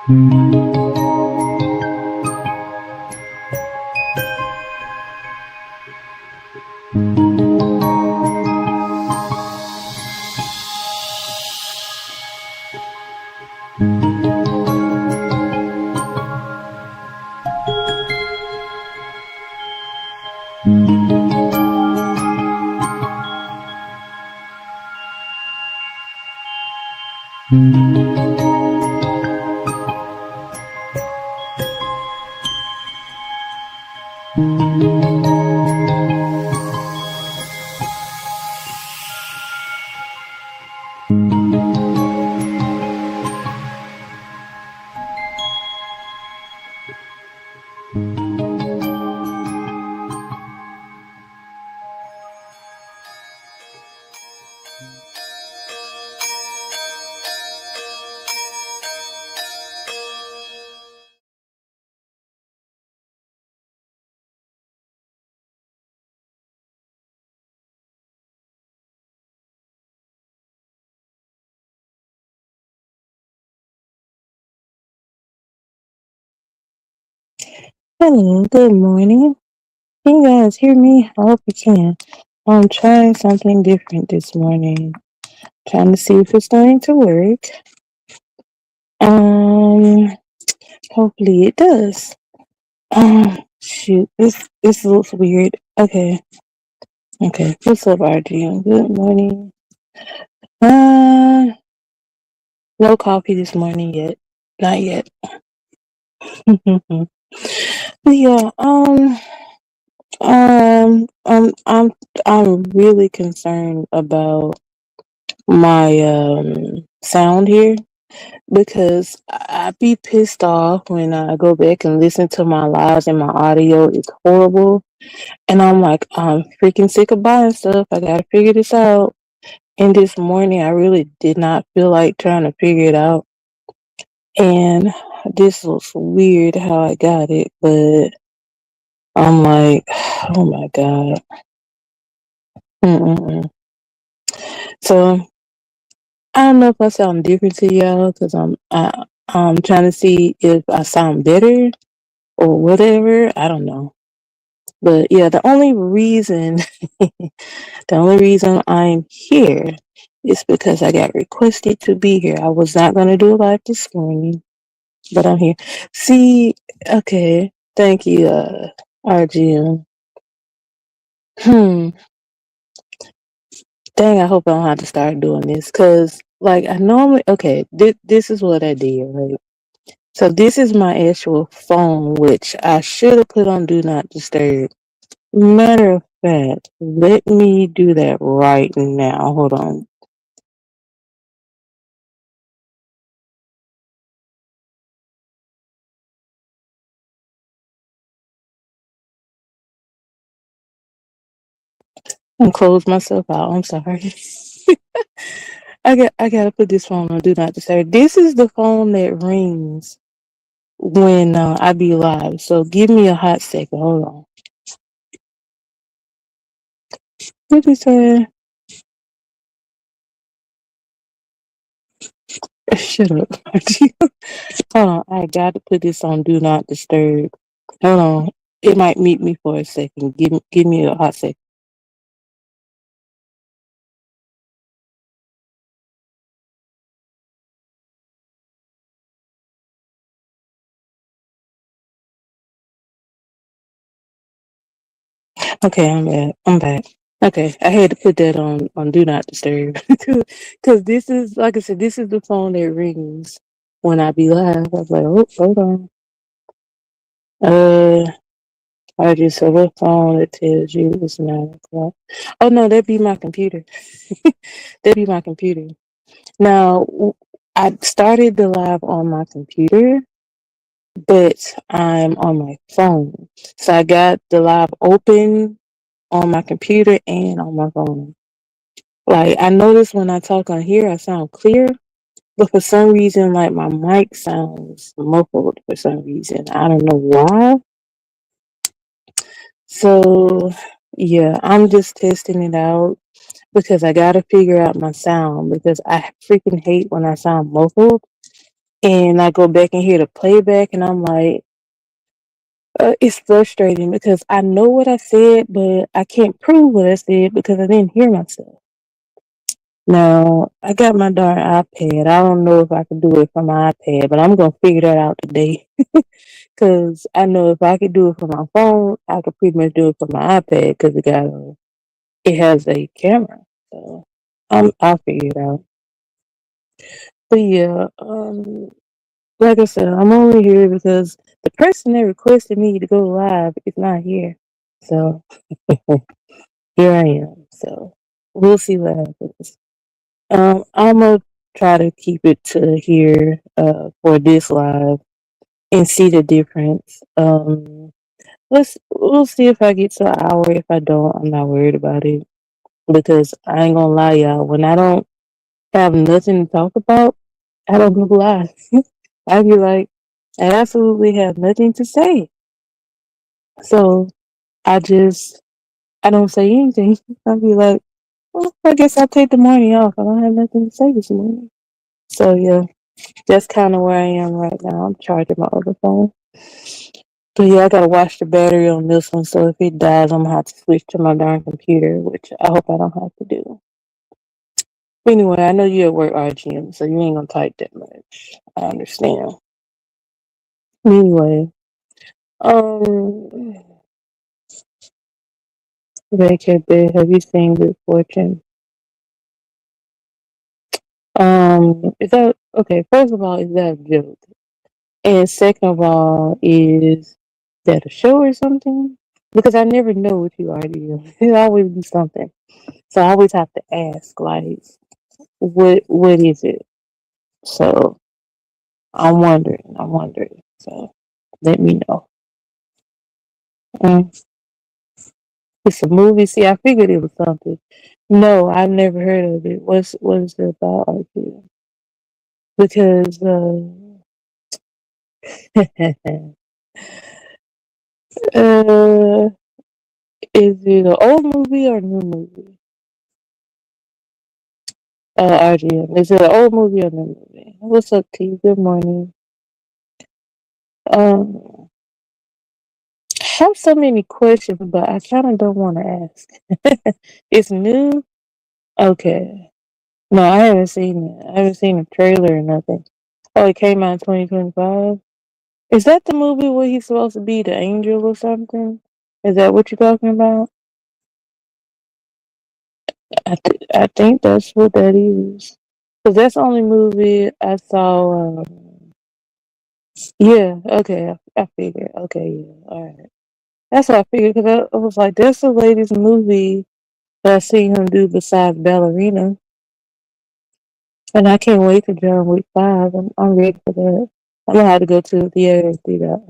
Hello, good morning. Can you guys hear me? I hope you can. I'm trying something different this morning. Trying to see if it's going to work. Um, hopefully it does. Shoot, this looks weird. Okay. What's up, RG? Good morning. Uh, no coffee this morning yet. Not yet. But yeah. Um. Um. I'm. I'm really concerned about my sound here because I be pissed off when I go back and listen to my lives and my audio is horrible. And I'm like, I'm freaking sick of buying stuff. I gotta figure this out. And this morning, I really did not feel like trying to figure it out. And this looks weird how I got it, but I'm like, oh my God. Mm-mm-mm. So I don't know if I sound different to y'all because I'm trying to see if I sound better or whatever. I don't know. But yeah, the only reason I'm here is because I got requested to be here. I was not gonna do a live this morning, but I'm here. See, okay, thank you, RGM. Hmm. Dang, I hope I don't have to start doing this because, like, I normally okay. This is what I did, right? So this is my actual phone, which I should have put on Do Not Disturb. Matter of fact, let me do that right now. Hold on. I'm close myself out. I'm sorry. I gotta put this phone on Do Not Disturb. This is the phone that rings when I be live. So give me a hot second. Hold on. What is that? Shut up. Hold on. I got to put this on Do Not Disturb. Hold on. It might mute me for a second. Give me a hot second. Okay, I'm back. I'm back. Okay, I had to put that on Do Not Disturb because this is like I said, this is the phone that rings when I be live. I was like, oh, hold on. Uh, I just saw a phone that tells you it's 9 o'clock. Oh no, that'd be my computer. That'd be my computer. Now, I started the live on my computer, but I'm on my phone, so I got the live open on my computer and on my phone. Like I notice when I talk on here, I sound clear, but for some reason, like my mic sounds muffled for some reason. I don't know why. So yeah, I'm just testing it out because I gotta figure out my sound because I freaking hate when I sound muffled. and I go back and hear the playback, and I'm like, it's frustrating because I know what I said, but I can't prove what I said because I didn't hear myself. Now, I got my darn iPad. I don't know if I can do it from my iPad, but I'm gonna figure that out today. Cause I know if I could do it from my phone, I could pretty much do it from my iPad because it has a camera. So I'll figure it out. But yeah, like I said, I'm only here because the person that requested me to go live is not here. So here I am. So we'll see what happens. I'm gonna try to keep it to here for this live and see the difference. We'll see if I get to an hour. If I don't, I'm not worried about it because I ain't gonna lie, y'all. When I don't have nothing to talk about, I don't go live. I be like, I absolutely have nothing to say. So I don't say anything. I'll be like, well, I guess I'll take the morning off. I don't have nothing to say this morning. So yeah, that's kind of where I am right now. I'm charging my other phone. But yeah, I gotta watch the battery on this one. So if it dies, I'm gonna have to switch to my darn computer, which I hope I don't have to do. Anyway, I know you're at work, RGM, so you ain't gonna type that much. I understand. Anyway, um, Vacate, have you seen Good Fortune? Is that okay? First of all, is that a joke? And second of all, is that a show or something? Because I never know what you are doing. It always be something. So I always have to ask, like, what is it? So I'm wondering. So let me know. Mm, it's a movie. See, I figured it was something. No, I've never heard of it. What's it about? RGM? Because uh, is it an old movie or a new movie? RGM. Is it an old movie or a new movie? What's up, T? Good morning. Um, I have so many questions, but I kind of don't want to ask. It's new. Okay. No, I haven't seen it. I haven't seen a trailer or nothing. Oh, it came out in 2025. Is that the movie where he's supposed to be the angel or something? Is that what you're talking about? I think that's what that is. Cause that's the only movie I saw. Yeah. Okay. I figured. Okay. Yeah. All right. That's what I figured. Cause I was like, that's the latest movie that I seen him do besides Ballerina, and I can't wait for John Wick 5. I'm ready for that. I'm gonna have to go to the theater and see that.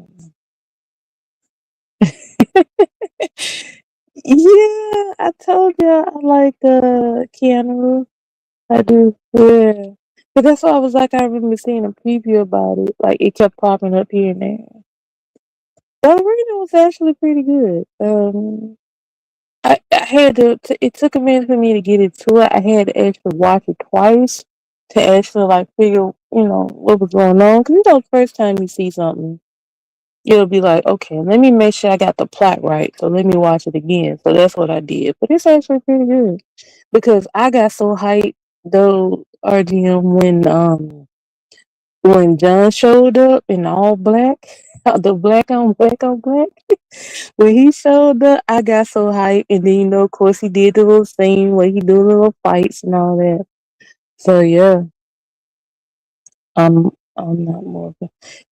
Yeah, I told you I like Keanu. I do. Yeah. But that's why I was like, I remember seeing a preview about it. Like it kept popping up here and there. Ballerina was actually pretty good. I had it took a minute for me to get into it. I had to actually watch it twice to actually like figure, what was going on. Cause the first time you see something, you'll be like, okay, let me make sure I got the plot right. So let me watch it again. So that's what I did. But it's actually pretty good because I got so hyped though, RGM, when John showed up in all black, the black on black. When he showed up, I got so hyped, and then of course, he did the little scene where he do the little fights and all that. So yeah, I'm not more.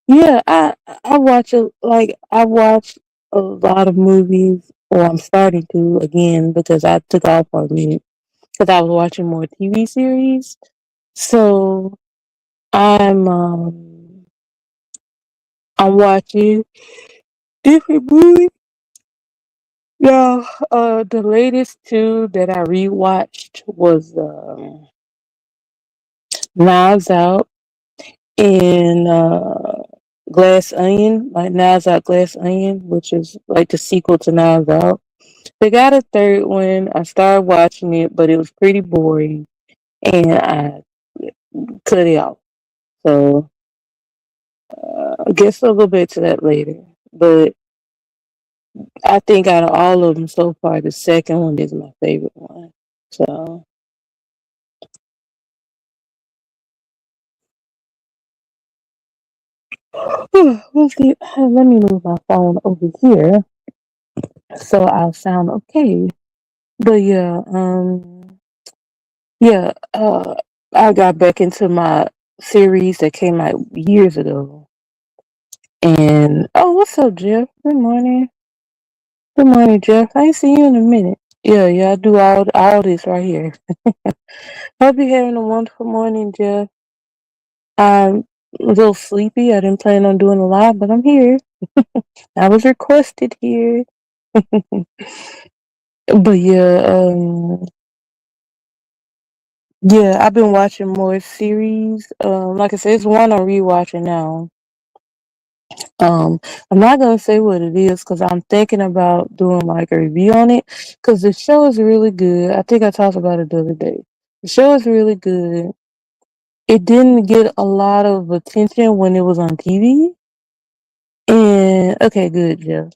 Yeah, I watch I watch a lot of movies, or I'm starting to again because I took off for a minute because I was watching more TV series. So I'm um I'm watching different movies. Yeah, the latest two that I rewatched was Knives Out and Glass Onion, like Knives Out Glass Onion, which is like the sequel to Knives Out. They got a third one. I started watching it, but it was pretty boring, and I cut it off. So I guess I'll go back to that later. But I think out of all of them so far, the second one is my favorite one. So let me move my phone over here so I'll sound okay. But yeah, I got back into my series that came out years ago. And oh, what's up, Jeff? Good morning. Good morning, Jeff. I ain't seen you in a minute. Yeah, yeah, I do all this right here. Hope you're having a wonderful morning, Jeff. I'm a little sleepy. I didn't plan on doing a lot, but I'm here. I was requested here. But yeah, I've been watching more series. Like I said, it's one I'm rewatching now. Um, I'm not gonna say what it is because I'm thinking about doing like a review on it because the show is really good. I think I talked about it the other day. The show is really good. It didn't get a lot of attention when it was on TV. And okay, good, Jeff.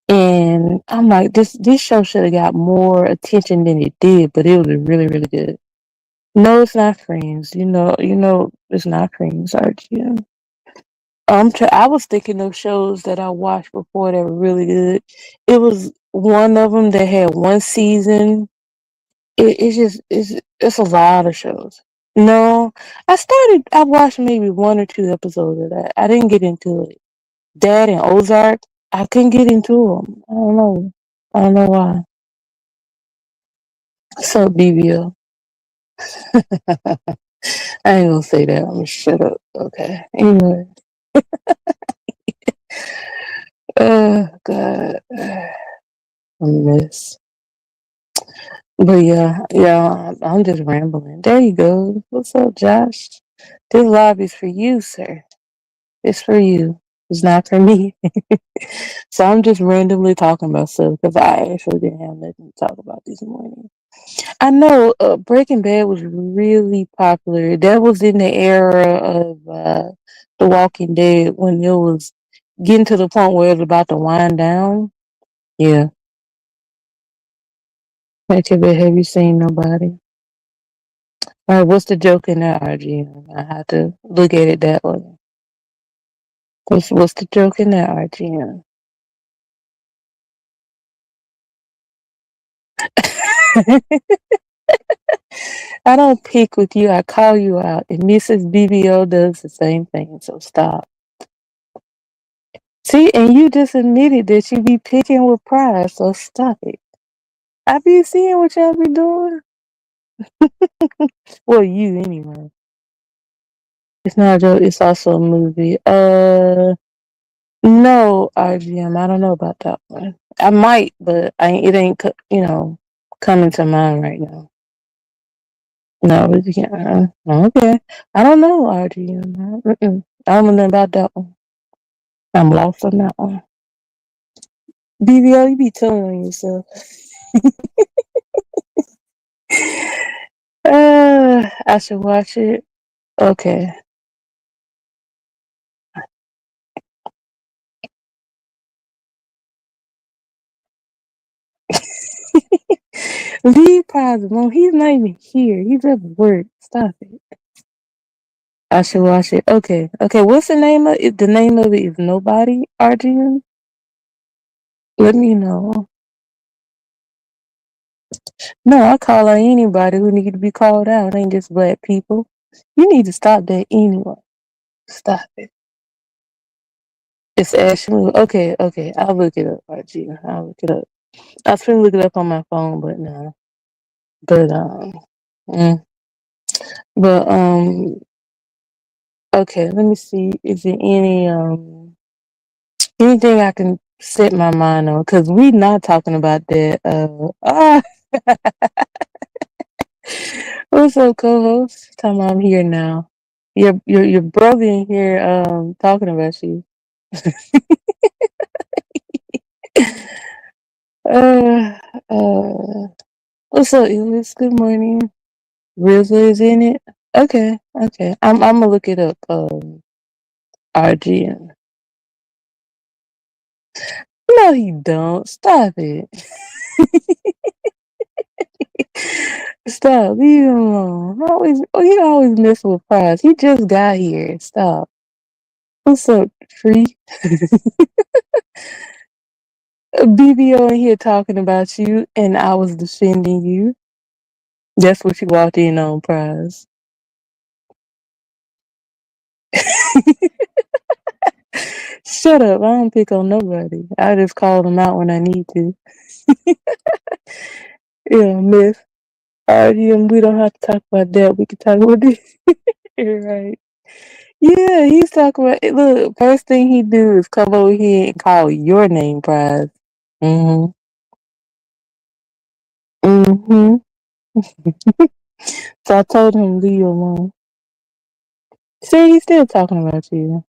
And I'm like, this show should have got more attention than it did, but it was really, really good. No, it's not Friends. It's not Friends, RGM. I was thinking of shows that I watched before that were really good. It was one of them that had one season. It's a lot of shows. No, I watched maybe one or two episodes of that. I didn't get into it. Dad and Ozark, I couldn't get into them. I don't know. I don't know why. So BBL. I ain't gonna say that. I'm gonna shut up. Okay. Anyway. Oh God. A mess. But yeah, I'm just rambling. There you go. What's up, Josh? This lobby's for you, sir. It's for you. It's not for me. So I'm just randomly talking about stuff because I actually didn't have nothing to talk about this morning. I know Breaking Bad was really popular. That was in the era of The Walking Dead when it was getting to the point where it was about to wind down. Yeah. Okay, but have you seen nobody? All right, what's the joke in that RGM? I have to look at it that way. What's the joke in that RGM? I don't pick with you. I call you out, and Mrs. BBO does the same thing. So stop. See, and you just admitted that you be picking with pride. So stop it. I be seeing what y'all be doing. Well, you anyway. It's not a joke. It's also a movie. No, RGM. I don't know about that one. I might, but it ain't. Coming to mind right now. No, we can't. Okay. I don't know, RGM. I don't know nothing about that one. I'm lost on that one. BBO, you be telling on yourself. I should watch it. Okay. Leave positive. Mom, he's not even here. He's at work. Stop it. I should watch it. Okay. Okay. What's the name of it? The name of it is Nobody, RGM? Let me know. No, I call out anybody who need to be called out. Ain't just black people. You need to stop that anyway. Stop it. It's actually okay. Okay, I'll look it up, RG. I'll look it up. I was trying to look it up on my phone, but no. But mm, but okay. Let me see. Is there anything I can set my mind on? Because we not talking about that. What's up, co-host? Time I'm here now. Your brother in here talking about you. uh uh. What's up, Elis? Good morning. Rizzler is in it. Okay, okay. I'm gonna look it up. RGM. No, he don't. Stop it. Stop. Leave him alone. He always messing with Prize. He just got here. Stop. What's up, Free? BBO in here talking about you, and I was defending you. That's what you walked in on, Prize. Shut up. I don't pick on nobody. I just call them out when I need to. Yeah, Miss. RGM, we don't have to talk about that. We can talk about this. You're right. Yeah, he's talking about it. Look, first thing he do is come over here and call your name, Prize. Mm-hmm. Mm-hmm. So I told him leave you alone. See, he's still talking about you.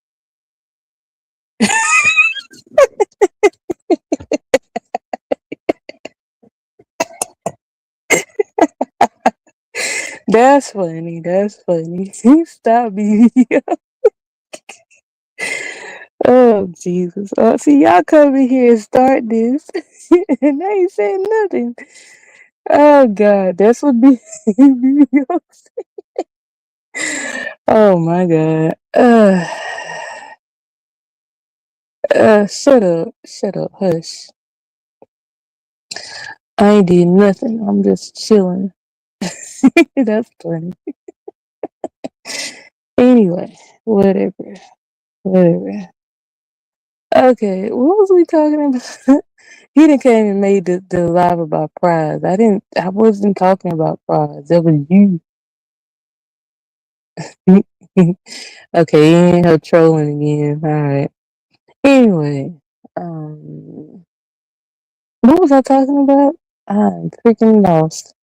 That's funny. That's funny. Stop me. Oh Jesus. Oh, see, y'all come in here and start this. And they ain't saying nothing. Oh God, that's what be. Oh my God. Shut up. Shut up. Hush. I ain't did nothing. I'm just chilling. That's funny. Anyway, whatever. Whatever. Okay, what was we talking about? He didn't came and made the live about prize. I wasn't talking about prize. That was you. Okay, you ain't her trolling again. Alright. Anyway, um what was I talking about? I'm freaking lost.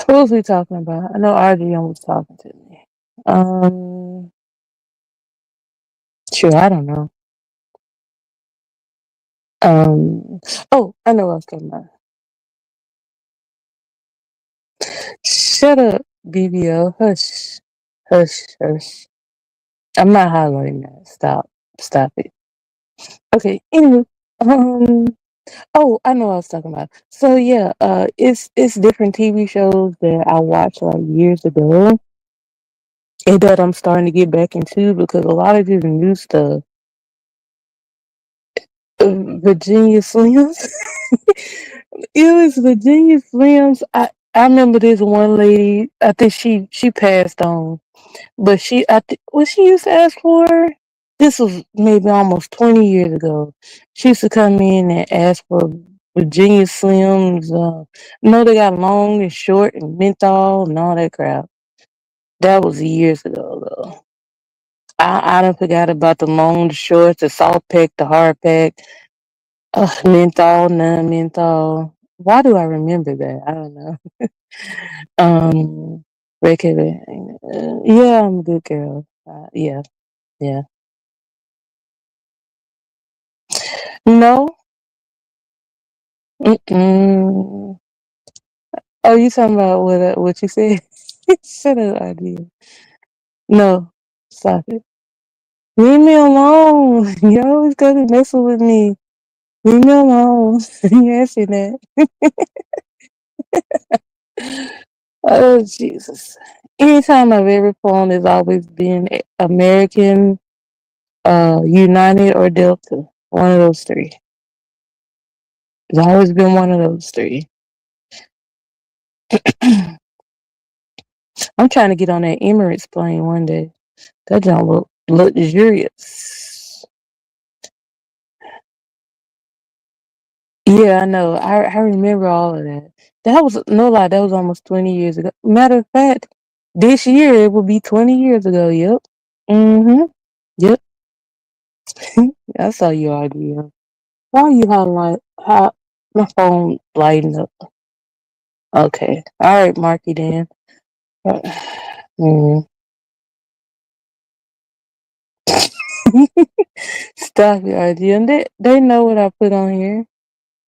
What was we talking about? I know RGM was talking to me. Um sure, I don't know. Oh, I know what I was talking about. Shut up, BBO. Hush. Hush, hush. I'm not highlighting that. Stop. Stop it. Okay, anyway. Um oh, I know what I was talking about. So yeah, it's different TV shows that I watched like years ago and that I'm starting to get back into because a lot of this new stuff, Virginia Slims. It was Virginia Slims. I remember this one lady. I think she passed on, but what she used to ask for. This was maybe almost 20 years ago. She used to come in and ask for Virginia Slims. No, they got long and short and menthol and all that crap. That was years ago though. I done forgot about the long, the short, the soft pack, the hard pack. Menthol, non-menthol. Why do I remember that? I don't know. Regular. Yeah, I'm a good girl. Yeah, yeah. No. Mm-mm. Oh, you talking about what you said? Shut up, idea. No, stop it. Leave me alone. You always gotta messing with me. Leave me alone. You answer that. Oh Jesus. Anytime I've ever flown has always been American, United or Delta. One of those three. It's always been one of those three. I'm trying to get on that Emirates plane one day. That don't look luxurious. Yeah, I know. I remember all of that. That was no lie. That was almost 20 years ago. Matter of fact, this year it will be 20 years ago. Yep. Mm-hmm. Yep. I saw you idea. Why are you highlight? How my phone lighting up? Okay. All right, Marky Dan. Mm. Stop your idea. And they know what I put on here.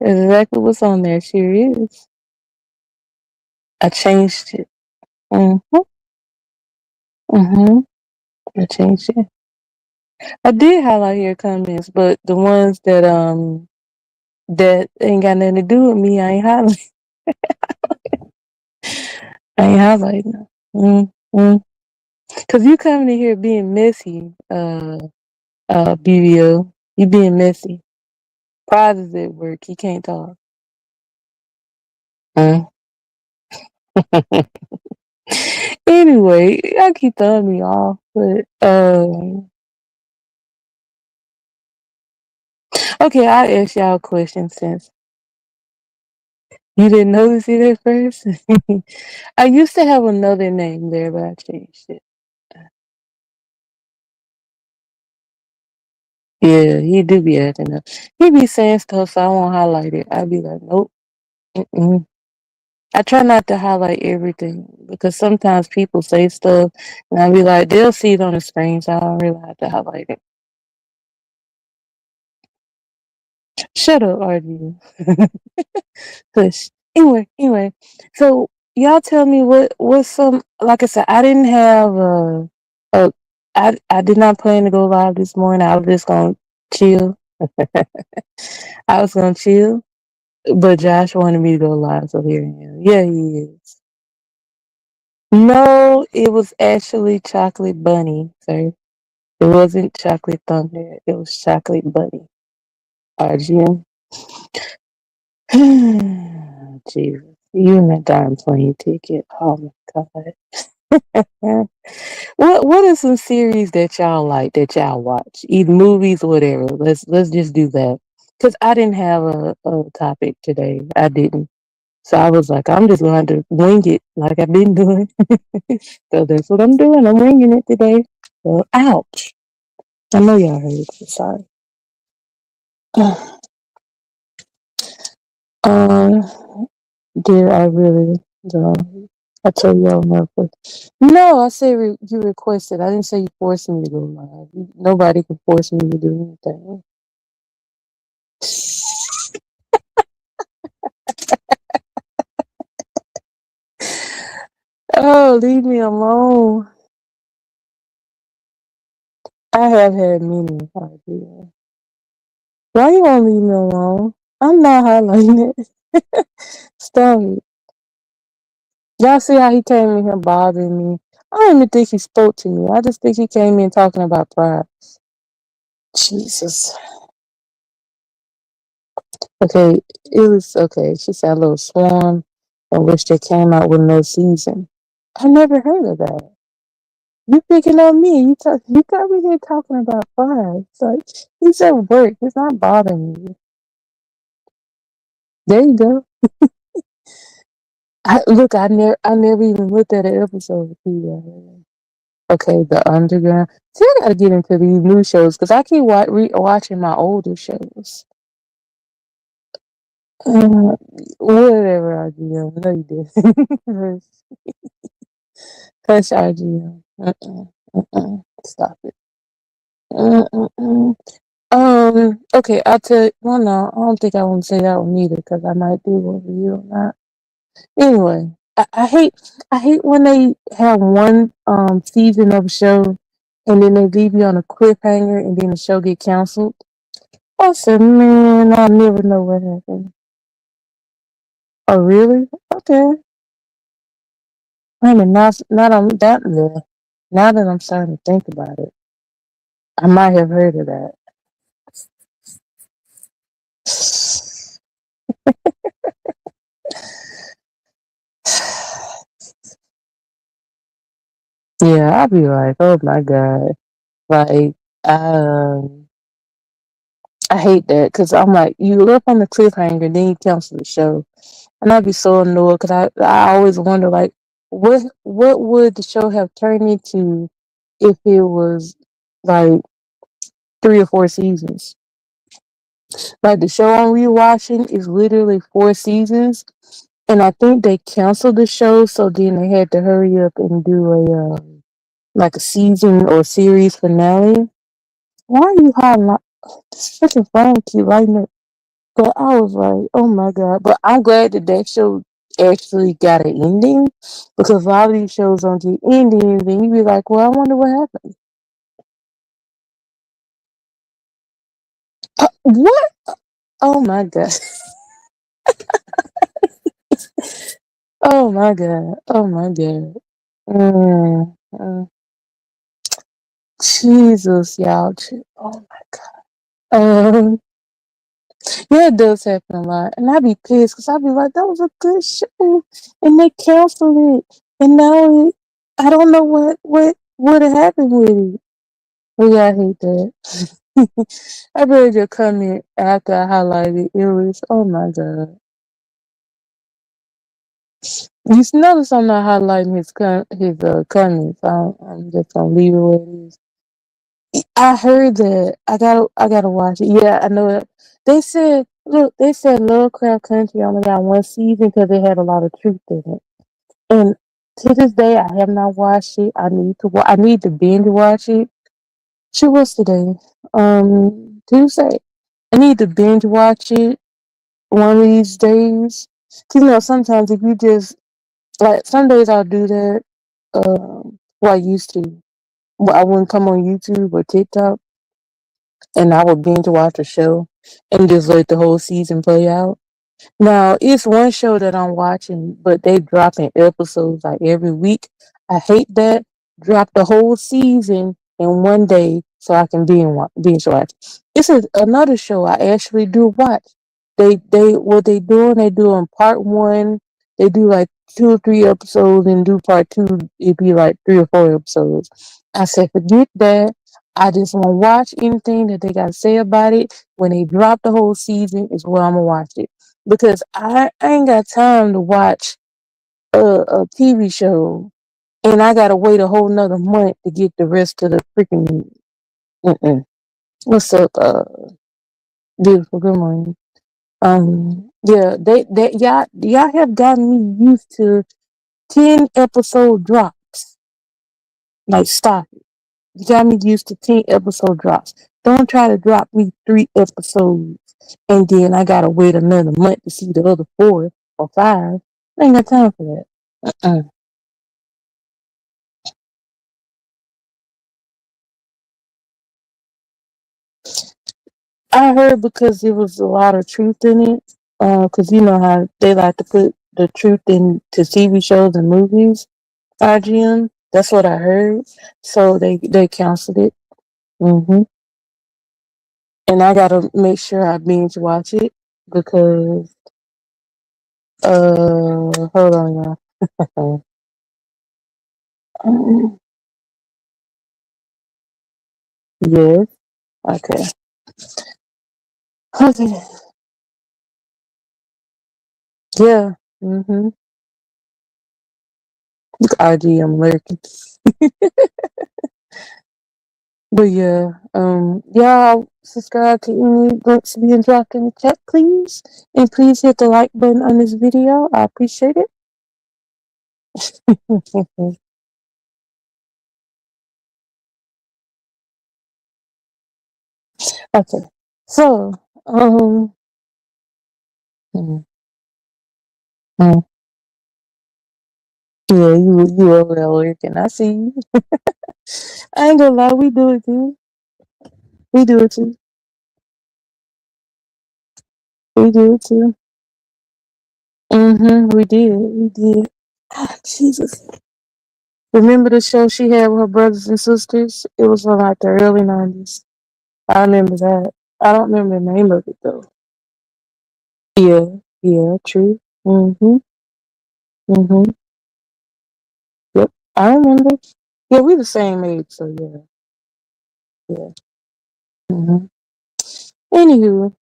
Exactly what's on there. Sure is. I changed it. Mm-hmm. Mm-hmm. I changed it. I did highlight your comments, but the ones that ain't got nothing to do with me, I ain't highlighting. I ain't highlighting them. Mm. Cause you coming in here being messy, BBO. You being messy. Pride is at work. He can't talk. Mm. Anyway, y'all keep throwing me off, but okay, I'll ask y'all a question since you didn't notice it at first. I used to have another name there, but I changed it. Yeah, he do be acting up. He be saying stuff, so I won't highlight it. I be like, nope. Mm-mm. I try not to highlight everything because sometimes people say stuff, and I be like, they'll see it on the screen, so I don't really have to highlight it. Shut up, RG. Push. Anyway. So y'all tell me what's some, like I said, I didn't have a I did not plan to go live this morning. I was just gonna chill. I was gonna chill, but Josh wanted me to go live, so here I am. Yeah, he is. No, it was actually Chocolate Bunny, sir. It wasn't Chocolate Thunder. It was Chocolate Bunny. RGM. Jesus. You and that darn plane ticket. Oh my God. What are some series that y'all like that y'all watch? Either movies or whatever. Let's just do that. Cause I didn't have a topic today. I didn't. So I was like, I'm just going to wing it like I've been doing. So that's what I'm doing. I'm winging it today. So, ouch. I know y'all heard it. Sorry. Um, did I really? No. I told you I'll never. No, I said you requested. I didn't say you forced me to go live. Nobody can force me to do anything. Oh, leave me alone. I have had many ideas. Why you won't leave me alone? I'm not highlighting it. Stop it. Y'all see how he came in here bothering me? I don't even think he spoke to me. I just think he came in talking about pride. Jesus. Okay, it was okay. She said a little swarm in which they came out with no season. I never heard of that. You picking on me? You got me here talking about pride. So he's at work. It's not bothering me. There you go. I never even looked at an episode of TV. Okay, the underground. See, I gotta get into these new shows because I keep watching my older shows. Uh, whatever, RGM. No, you did. Hush, RGM. Stop it. Mm-mm. Okay, I'll tell you. Well, no, I don't think I want to say that one either because I might do one for you or not. Anyway, I hate when they have one season of a show and then they leave you on a cliffhanger and then the show get canceled. I said, man, I never know what happened. Oh, really? Okay. I mean, not on that level. Now that I'm starting to think about it, I might have heard of that. Yeah, I'll be like, oh my God. Like, um, I hate that because I'm like, you left on the cliffhanger, then you cancel the show. And I'd be so annoyed because I always wonder, like, what would the show have turned into if it was like 3 or 4 seasons? Like, the show I'm rewatching is literally 4 seasons. And I think they canceled the show, so then they had to hurry up and do a like a season or series finale. Why are you hiding? This freaking phone keep lighting up. But I was like, oh my God. But I'm glad that that show actually got an ending because a lot of these shows don't get endings and you be like, well, I wonder what happened. What? Oh my god. Oh my god. Oh my god. Mm. Jesus, y'all. Oh my god. Yeah, it does happen a lot, and I be pissed because I be like, that was a good show, and they canceled it, and now I don't know what happened with it. But yeah, I hate that. I read your comment after I highlighted it. It was, oh my god. You notice I'm not highlighting his comments. I'm just gonna leave it where it is. I heard that. I gotta watch it. Yeah, I know it. They said Lovecraft Country only got one season because it had a lot of truth in it. And to this day, I have not watched it. I need to. I need to binge watch it. She was today, Tuesday. I need to binge watch it one of these days. 'Cause, sometimes if you just like some days I'll do that. Well, I used to. Well, I wouldn't come on YouTube or TikTok, and I would binge watch a show and just let the whole season play out. Now, it's one show that I'm watching, but they dropping episodes like every week. I hate that. Drop the whole season in one day so I can binge watch. Another show I actually do watch. They what they doing? They doing part one. They do like 2 or 3 episodes and do part two. It'd be like 3 or 4 episodes. I said, forget that. I just want to watch anything that they got to say about it. When they drop the whole season, is where I'm gonna watch it because I ain't got time to watch a TV show and I gotta wait a whole nother month to get the rest of the freaking. Mm-mm. What's up, beautiful? Good morning. Yeah, they y'all have gotten me used to 10 episode drops. Like, stop it. You got me used to 10 episode drops. Don't try to drop me 3 episodes and then I gotta wait another month to see the other 4 or 5. I ain't got time for that. Uh-uh. I heard because there was a lot of truth in it. Because you know how they like to put the truth into TV shows and movies. RGM. That's what I heard. So they canceled it. And I gotta make sure I binge watch it because hold on, y'all. Yes. Okay. Okay. Yeah. Mm-hmm. RGM lurking. But yeah, y'all subscribe to any links being dropped in the chat, please. And please hit the like button on this video. I appreciate it. Okay. So, mm, mm, yeah, you over there lurking. I see you. I ain't gonna lie, we do it too. We do it too. We do it too. We did. We did. Ah, Jesus. Remember the show she had with her brothers and sisters? It was from like the early 90s. I remember that. I don't remember the name of it though. Yeah, yeah, true. Mhm. Yep, I remember. Yeah, we the same age, so yeah, yeah. Mhm. Anywho,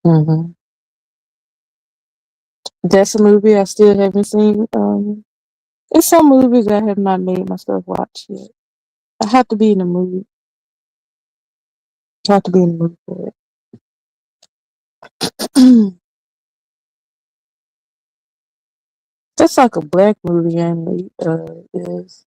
mhm. That's a movie I still haven't seen. It's some movies I have not made myself watch yet. I have to be in the mood. I have to be in the mood for it. That's like a black movie, and is.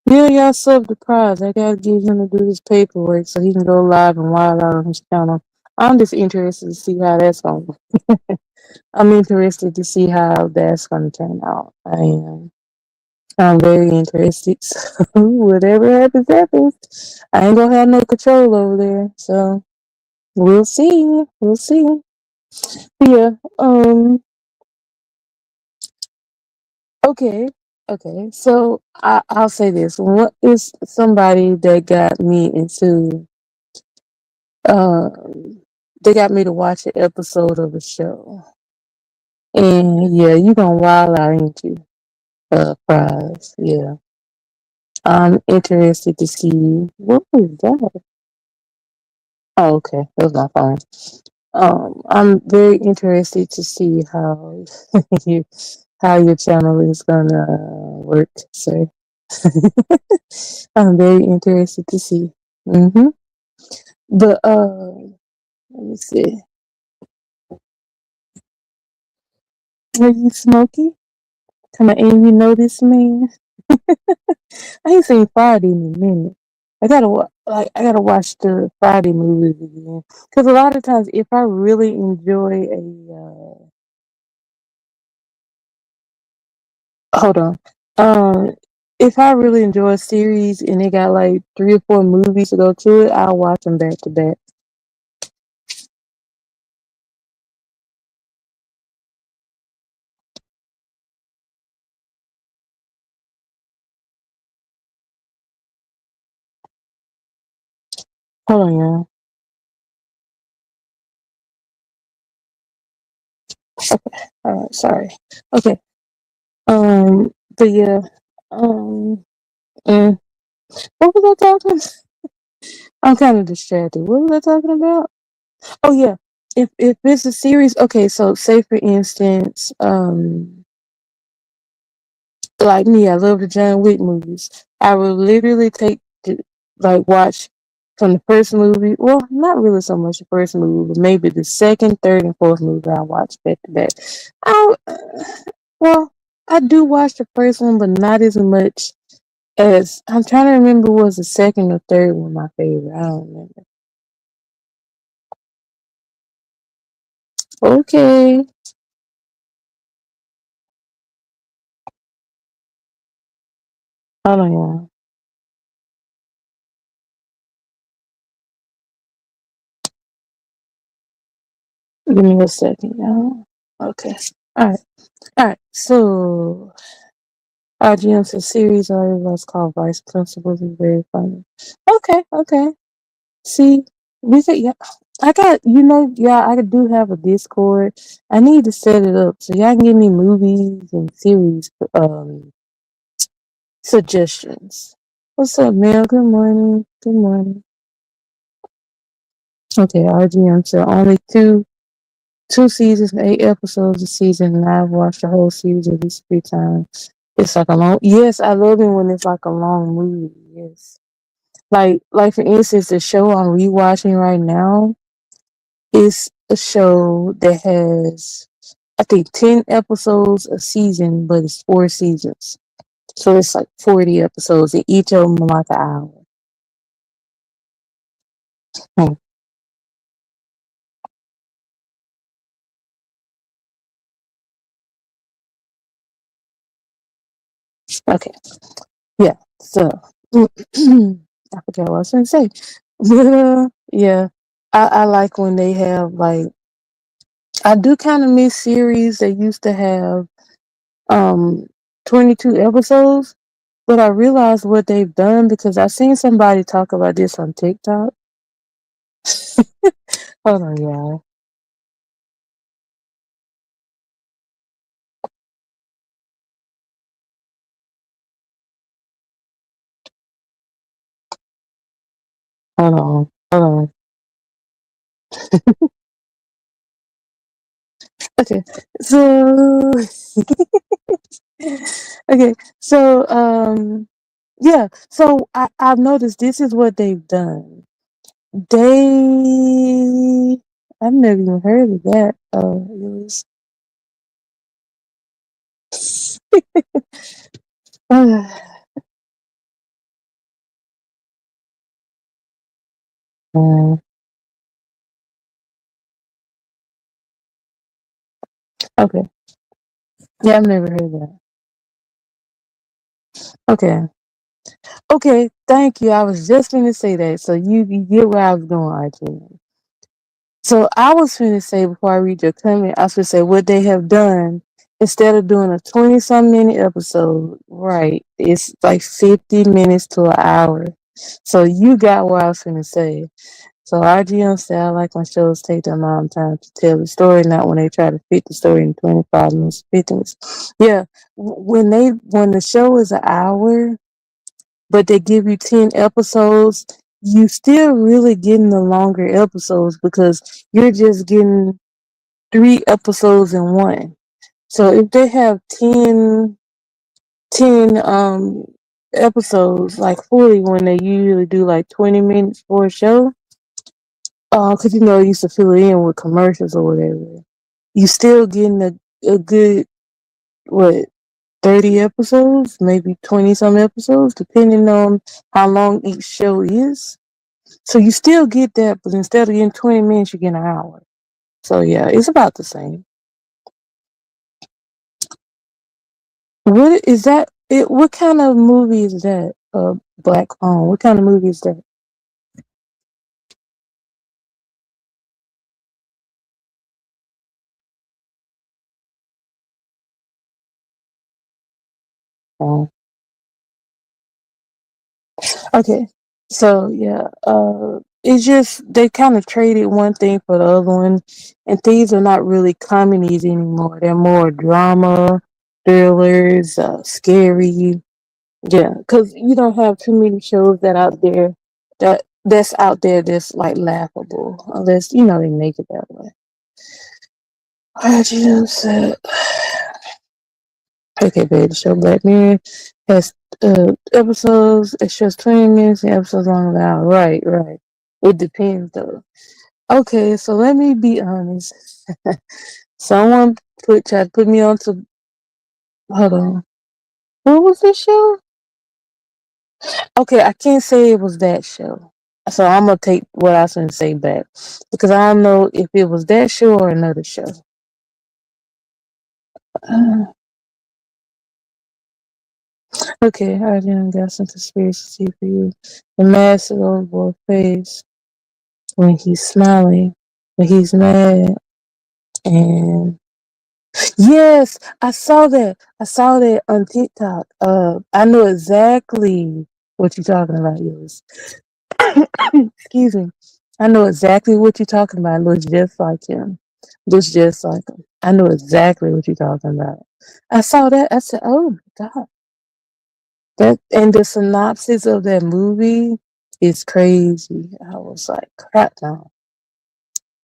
Yeah, y'all sub the prize. I gotta get him to do his paperwork so he can go live and wild out on his channel. I'm just interested to see how that's going. I'm interested to see how that's going to turn out. I am. I'm very interested. So whatever happens, happens. I ain't gonna have no control over there. So we'll see. We'll see. Yeah. Okay. Okay. So I'll say this. What is somebody that got me into they got me to watch an episode of a show. And yeah, you gonna wild out, ain't you? Prize. Yeah. I'm interested to see what was that? Oh, okay. That was my phone. I'm very interested to see how you how your channel is gonna work, sir. I'm very interested to see. Mm-hmm. But let me see. Are you smoky? Come on, and you know this man. I ain't seen Friday in a minute. I gotta watch the Friday movies again. Because a lot of times, if I really enjoy hold on, if I really enjoy a series and they got like 3 or 4 movies to go to it, I'll watch them back to back. Hold on, y'all. All right, sorry. Okay. But yeah. Um. mm, what was I talking? I'm kind of distracted. What was I talking about? Oh yeah. If it's a series, okay. So say for instance, like me, I love the John Wick movies. I will literally like watch from the first movie. Well, not really so much the first movie, but maybe the second, third, and fourth movie I watch back to back. I well, I do watch the first one, but not as much as I'm trying to remember. Was the second or third one my favorite? I don't remember. Okay, hold on, y'all. Give me a second, y'all. Okay, all right, all right. So RGM's a series I was called Vice Principals is very funny. Okay, okay. See, we could yeah. I got yeah, I do have a Discord. I need to set it up so y'all can give me movies and series suggestions. What's up, Mel? Good morning. Good morning. Okay, RGM so only two seasons, 8 episodes a season, and I've watched the whole series at least 3 times. It's like a long yes, I love it when it's like a long movie. Yes. Like for instance, the show I'm rewatching right now is a show that has I think 10 episodes a season, but it's 4 seasons. So it's like 40 episodes, and each of them are like an hour. Hmm. Okay, yeah. So I forgot what I was going to say. Yeah, I like when they have like I do kind of miss series that used to have um 22 episodes. But I realized what they've done because I seen somebody talk about this on TikTok. Hold on, y'all. Hold on. Hold on. Okay. So okay. So yeah. So I've noticed this is what they've done. They I've never even heard of that. It was Okay. Yeah, I've never heard that. Okay. Okay, thank you. I was just gonna say that. So you get where I was going, Arjun. So I was finna say before I read your comment, I was gonna say what they have done instead of doing a 20 some minute episode, right? It's like 50 minutes to an hour. So you got what I was finna say. So RGM said I like when shows take their long time to tell the story, not when they try to fit the story in 25 minutes, 50 minutes. Yeah, when the show is an hour, but they give you 10 episodes, you still really getting the longer episodes because you're just getting 3 episodes in one. So if they have 10 episodes, like 40 when they usually do like 20 minutes for a show, because you used to fill it in with commercials or whatever. You still getting a good what 30 episodes, maybe 20 some episodes, depending on how long each show is. So you still get that, but instead of getting 20 minutes, you get an hour. So yeah, it's about the same. What is that? What kind of movie is that? Black Phone. What kind of movie is that? Oh, okay. So yeah, it's just they kind of traded one thing for the other one, and these are not really comedies anymore. They're more drama, thrillers, scary. Yeah, because you don't have too many shows that's out there that's like laughable, unless they make it that way. I just said, okay, babe, the show Black Mirror has episodes. It's just 20 minutes and episodes long now. Right, right. It depends though. Okay, so let me be honest. Someone tried to put me on to. Hold on. What was this show? Okay, I can't say it was that show. So I'm gonna take what I was gonna say back because I don't know if it was that show or another show. Uh, okay, I didn't got some conspiracy for you. The mask over both face when he's smiling, when he's mad, and yes, I saw that. I saw that on TikTok. I know exactly what you're talking about, yours. Excuse me. I know exactly what you're talking about. It looks just like him. Looks just like him. I know exactly what you're talking about. I saw that. I said, "Oh my god!" That and the synopsis of that movie is crazy. I was like, "Crap!" Now,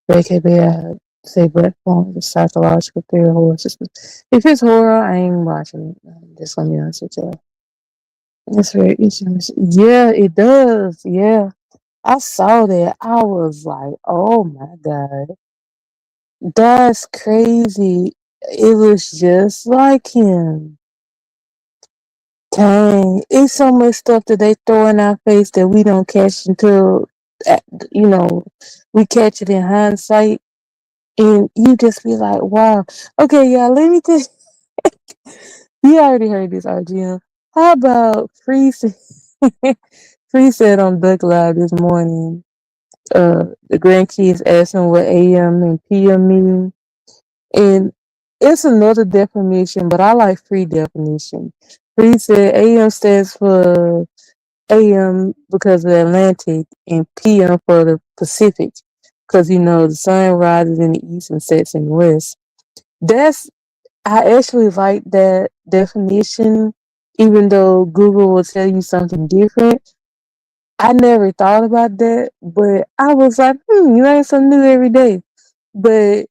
AKB, I say Black Phone, the psychological thriller horror system. If it's horror, I ain't watching it. I'm just gonna be honest with you. It's very interesting. Yeah, it does. Yeah. I saw that. I was like, oh my God. That's crazy. It was just like him. Dang. It's so much stuff that they throw in our face that we don't catch until, uh, you know, we catch it in hindsight. And you just be like, wow. Okay, y'all, let me just, you already heard this, RGM. How about Free said, Free said on Duck Live this morning, the grandkids asking what AM and PM mean. And it's another definition, but I like free definition. Free said AM stands for AM because of the Atlantic and PM for the Pacific. Because the sun rises in the east and sets in the west. That's I actually like that definition, even though Google will tell you something different. I never thought about that, but I was like, you learn something new every day. But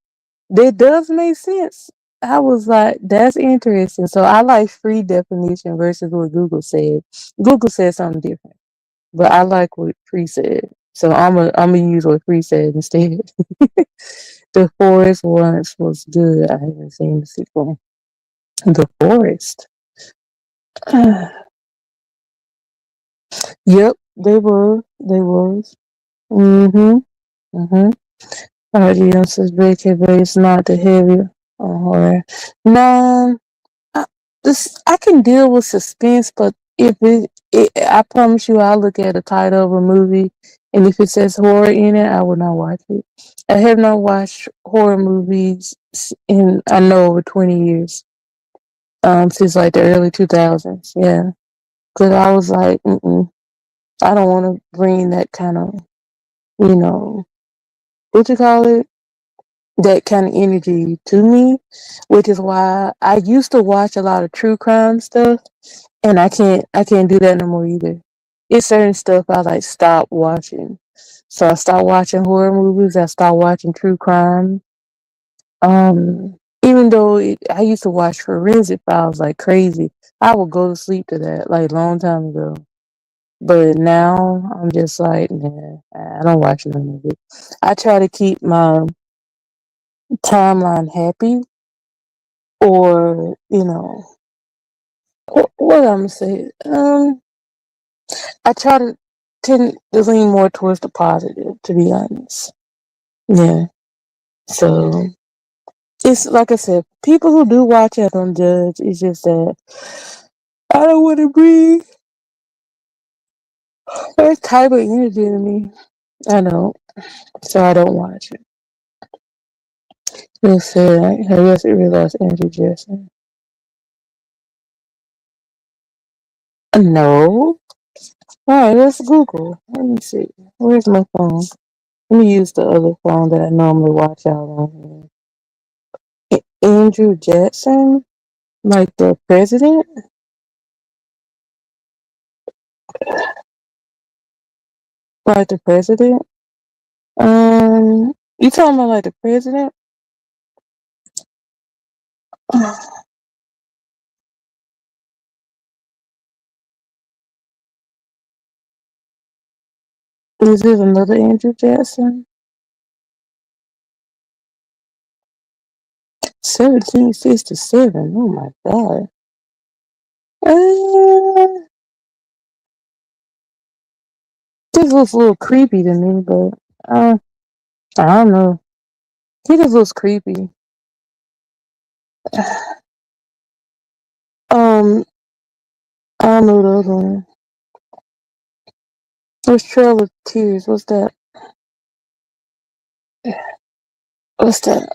that does make sense. I was like, that's interesting. So I like free definition versus what Google said. Google said something different, but I like what free said. So I'm gonna use what free said instead. The forest once was good. I haven't seen the sequel. The forest. Yep, they were. They was. Mm-hmm. Mm-hmm. RDM says break it, but it's not the heavy. horror. No, I, I can deal with suspense, but if I promise you, I'll look at the title of a movie, and if it says horror in it, I will not watch it. I have not watched horror movies in I know over 20 years. Since like the early 2000s. Yeah, because I was like, I don't want to bring that kind of, you know, what you call it, that kind of energy to me, which is why I used to watch a lot of true crime stuff, and I can't do that no more either. It's certain stuff I like stop watching. So I stopped watching horror movies. I stopped watching true crime. Even though I used to watch forensic files like crazy, I would go to sleep to that like long time ago. But now I'm just like, nah, I don't watch none of it. I try to keep my timeline happy, or what I'm gonna say. I try to tend to lean more towards the positive, to be honest. Yeah. So it's like I said, people who do watch it don't judge. It's just that I don't want to bring that type of energy to me. I don't, so I don't watch it. Let's say, I guess it really lost Andrew Jackson. No. All right, let's Google. Let me see. Where's my phone? Let me use the other phone that I normally watch out on here. Andrew Jackson, like the president, like the president. You talking about like the president? Is it another Andrew Jackson? 1767. Oh my god. Uh, this looks a little creepy to me, but I don't know. He just looks creepy. I don't know the other one. What's Trail of Tears? What's that? What's that?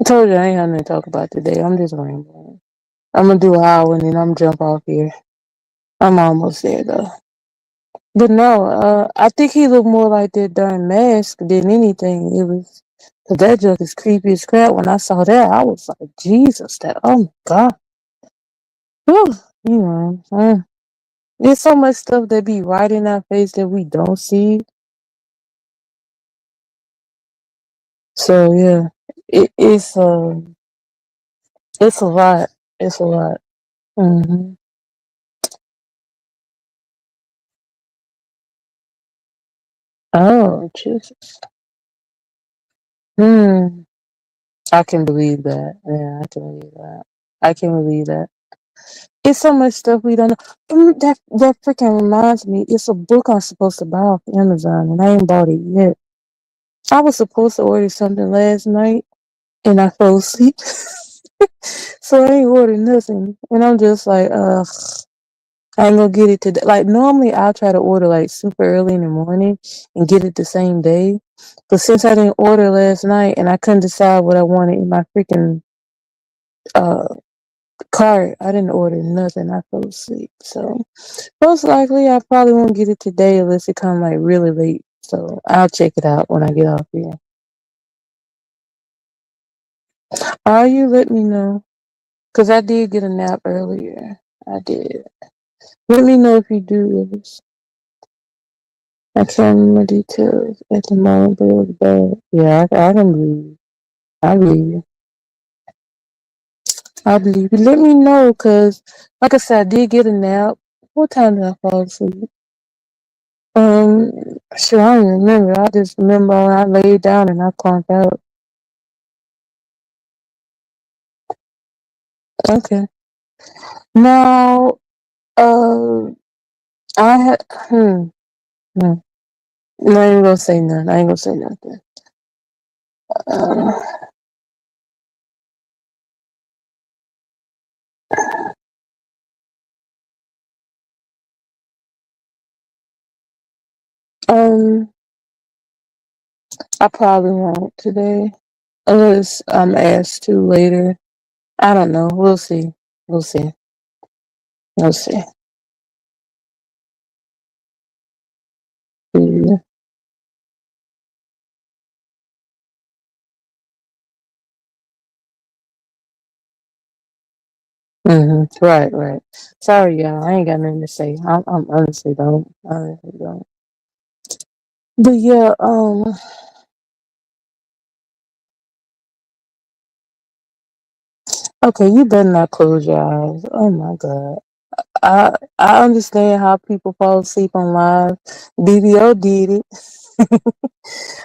I told you I ain't having to talk about today. I'm just rambling. I'm gonna do an hour and then I'm jump off here. I'm almost there though. But no, I think he looked more like that darn mask than anything. It was, cause that junk is creepy as crap. When I saw that, I was like, Jesus, that, oh my god. Whew, you know, there's so much stuff that be right in our face that we don't see. So yeah, it's a lot. It's a lot. Hmm. Oh, Jesus. Hmm. I can believe that. Yeah, I can believe that. I can believe that. It's so much stuff we don't know. That freaking reminds me. It's a book I'm supposed to buy off Amazon, and I ain't bought it yet. I was supposed to order something last night, and I fell asleep, so I ain't ordered nothing. And I'm just like, I ain't gonna get it today. Like normally, I'll try to order like super early in the morning and get it the same day. But since I didn't order last night and I couldn't decide what I wanted in my freaking uh cart, I didn't order nothing. I fell asleep. So most likely, I probably won't get it today unless it come like really late. So I'll check it out when I get off here. Are you let me know? Cause I did get a nap earlier. I did. Let me know if you do this. I can't remember details at the moment, but it was bad. Yeah, I can believe. I believe you. I believe you. Let me know, cause like I said, I did get a nap. What time did I fall asleep? Um, sure, I don't remember. I just remember when I laid down and I conked out. Okay. Now, uh, I had, hmm. No, I ain't gonna say nothing. I ain't gonna say nothing. Uh, Um, I probably won't today, unless I'm asked to later. I don't know. We'll see. We'll see. We'll see. Mm-hmm. Right, right. Sorry, y'all. I ain't got nothing to say. I'm honestly don't. Honestly don't. But yeah, okay, you better not close your eyes. Oh my god. I understand how people fall asleep on live. BBO did it.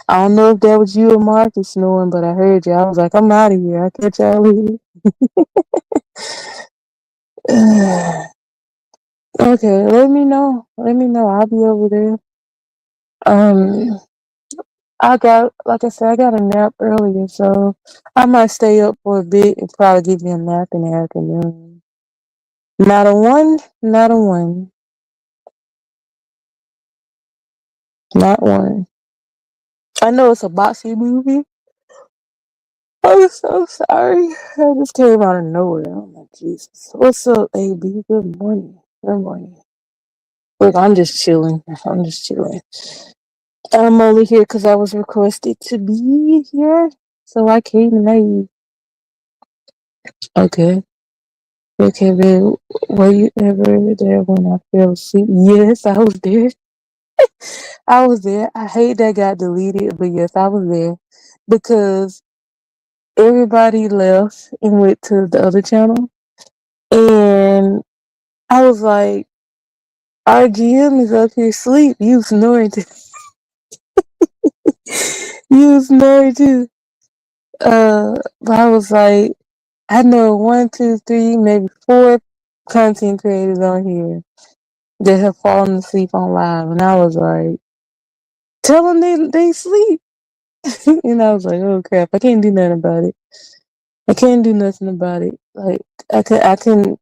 I don't know if that was you or Marcus snoring, but I heard you. I was like, I'm out of here. I'll catch y'all later. Okay, let me know. Let me know. I'll be over there. Um, I got, like I said, I got a nap earlier, so I might stay up for a bit and probably give me a nap in the afternoon. Not a one, not a one, not one. I know it's a boxy movie. I'm so sorry. I just came out of nowhere. Oh my Jesus. What's up, AB? Good morning. Good morning. Look, I'm just chilling. I'm just chilling. I'm only here because I was requested to be here, so I came late. Okay. Okay, babe. Were you ever there when I fell asleep? Yes, I was there. I was there. I hate that got deleted, but yes, I was there because everybody left and went to the other channel, and I was like, "Our GM is up here asleep. You snoring too. You snoring too." But I was like, I know one, two, three, maybe four content creators on here that have fallen asleep on live, and I was like, "Tell them they sleep." And I was like, "Oh crap, I can't do nothing about it. I can't do nothing about it. Like I can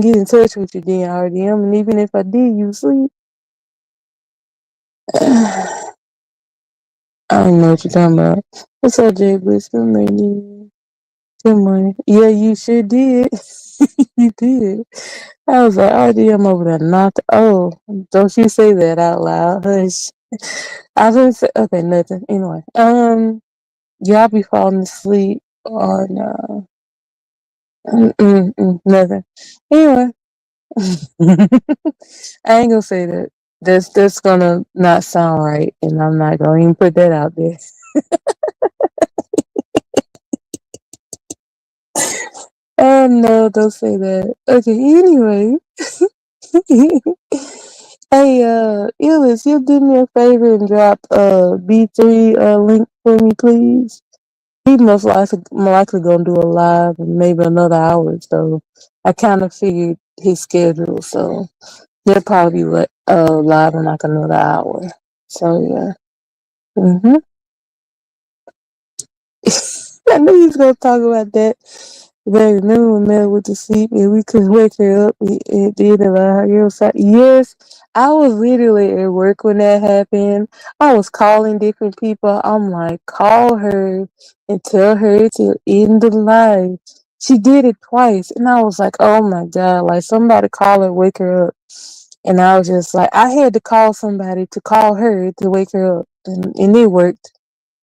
get in touch with you then RDM, and even if I did, you sleep." I don't know what you're talking about. What's up, Jay Bliss? Good morning. Good morning. Yeah, you sure did. You did. I was like, RDM over there, not. Oh, don't you say that out loud. Hush. I didn't say. Okay, nothing. Anyway, y'all be falling asleep on nothing. Anyway, I ain't gonna say that. That's gonna not sound right, and I'm not gonna even put that out there. Oh no, don't say that. Okay, anyway. Hey, Illis, you do me a favor and drop B3 link for me, please. He most likely gonna do a live in maybe another hour, so I kind of figured his schedule, so he'll probably be live in like another hour. So yeah. hmm I knew he was gonna talk about that. But I remember when Mel went to sleep and we couldn't wake her up and did about her outside. Yes, I was literally at work when that happened. I was calling different people. I'm like, call her and tell her to end the live. She did it twice, and I was like, oh my god, like somebody call her, wake her up. And I was just like, I had to call somebody to call her to wake her up, and it worked.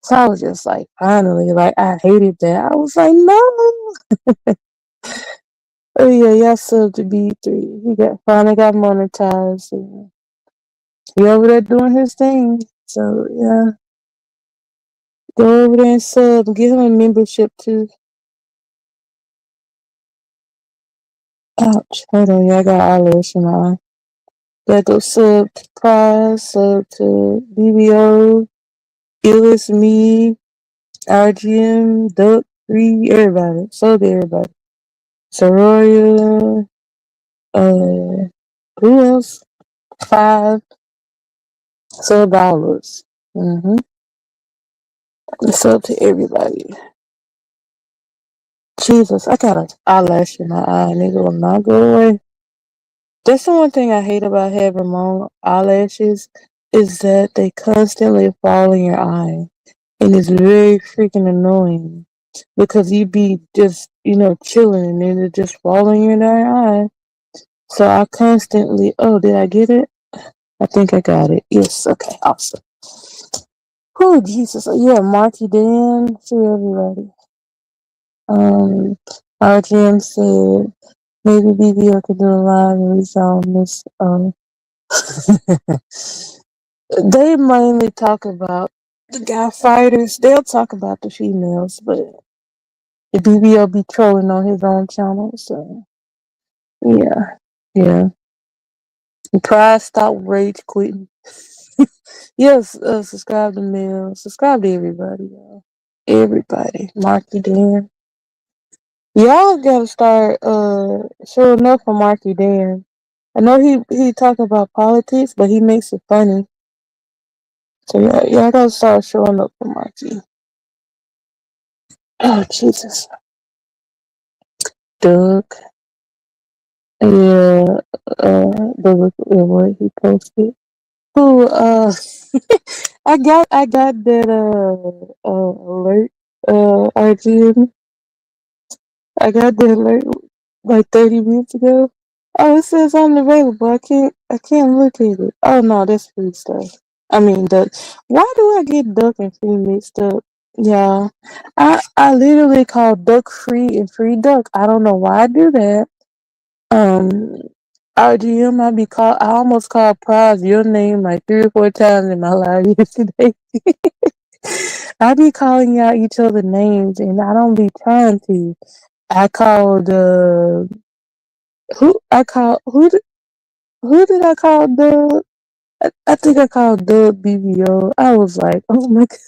So I was just like, finally, like I hated that. I was like, no. Oh yeah, y'all subbed to B3. He finally got monetized. And he over there doing his thing. So yeah, go over there and sub. Give him a membership too. Ouch. Hold on, y'all got all this in my eye. Gotta go sub to Prize, sub to BBO, Illis, me, RGM, Duck, 3, everybody. Sub to everybody. Sororia, who else? 5, sub all of us. Sub to everybody. Jesus, I got an eyelash in my eye and it will not go away. That's the one thing I hate about having long eyelashes is that they constantly fall in your eye. And it's very freaking annoying because you be just, chilling and then it just fall in your darn eye. So I constantly, oh, did I get it? I think I got it. Yes, okay, awesome. Oh, Jesus. Yeah, Marky Dan, see everybody. RGM said maybe BBO could do a live and we saw Miss they mainly talk about the guy fighters. They'll talk about the females, but the BBO be trolling on his own channel, so yeah. Yeah. And Pride stop rage quitting. Yes, subscribe to Mel. Subscribe to everybody, y'all. Everybody. Marky Dan. Y'all gotta start showing up for Marky Dan. I know he talk about politics, but he makes it funny. So yeah, y'all gotta start showing up for Marky. Oh Jesus. Doug. Yeah, the what he posted. Who I got that alert RGM. I got that alert like 30 minutes ago. Oh, it says I'm available. I can't look at it. Oh no, that's free stuff. I mean duck. Why do I get duck and free mixed up? Yeah. I literally call duck free and free duck. I don't know why I do that. Um RGM I almost called Prize your name like 3 or 4 times in my life yesterday. I be calling out each other names and I don't be trying to. I called who did I call Doug? I think I called Doug BBO. I was like, oh my god.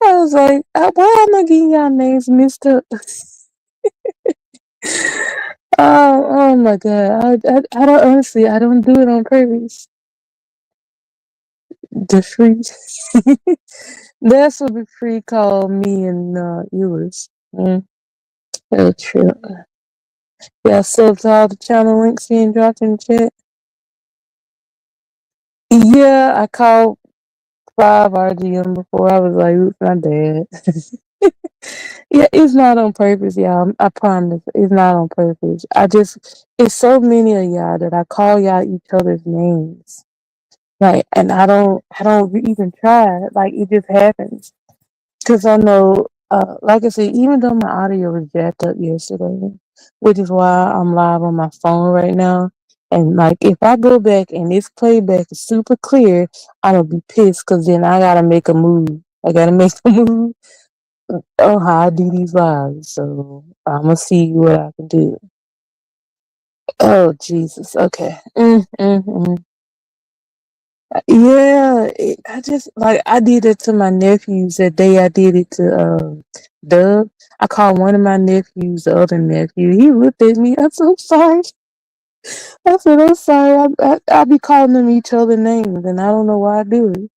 I was like, why am I getting y'all names mixed up? Oh my god. I don't honestly I don't do it on purpose. The free that's what the free called me and yours. That's true. Yeah, so to all the channel links being dropped in the chat. Yeah, I called 5 RGM before. I was like, oops, my bad. Yeah, it's not on purpose, y'all. I promise. It's not on purpose. It's so many of y'all that I call y'all each other's names. Like, and I don't even try. Like, it just happens. Cause I know, like I said, even though my audio was jacked up yesterday, which is why I'm live on my phone right now. And like, if I go back and this playback is super clear, I'm gonna be pissed. Cause then I gotta make a move. I gotta make a move on how I do these lives. So I'm gonna see what I can do. Oh Jesus. Okay. Yeah, I just like I did it to my nephews that day. I did it to Doug. I called one of my nephews the other nephew. He looked at me. I said, "I'm sorry." I said, "I'm sorry." I be calling them each other names, and I don't know why I do it.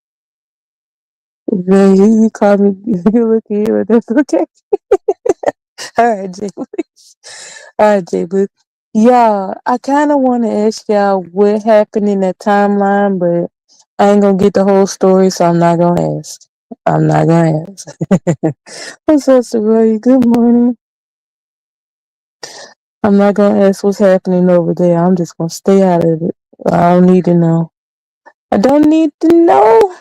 Then you call me. You look at you, that's okay. All right, Jay. All right, Jay. But yeah, I kind of want to ask y'all what happened in that timeline, but I ain't gonna get the whole story, so I'm not gonna ask. I'm not gonna ask. What's up, Sabrina? Good morning. I'm not gonna ask what's happening over there. I'm just gonna stay out of it. I don't need to know. I don't need to know.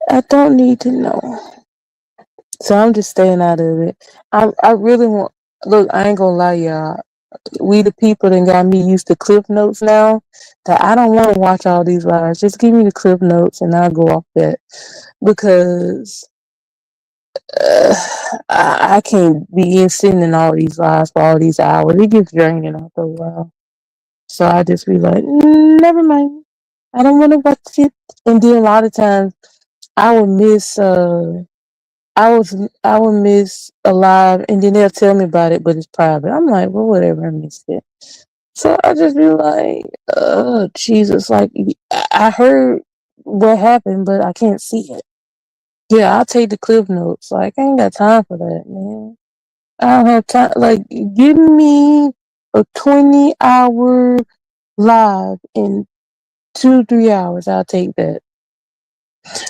I don't need to know. So I'm just staying out of it. I really want. Look, I ain't gonna lie, y'all. We the people that got me used to cliff notes now. That I don't want to watch all these lives. Just give me the cliff notes and I'll go off that because uh, I can't be in sitting in all these lives for all these hours. It gets draining after a while. So I just be like, never mind. I don't want to watch it. And then a lot of times I would miss. I would miss a live, and then they'll tell me about it, but it's private. I'm like, well, whatever. I missed it. So I just be like, Jesus, like I heard what happened, but I can't see it. Yeah, I'll take the cliff notes. Like, I ain't got time for that, man. I don't have time. Like, give me a 20-hour live in 2, 3 hours. I'll take that.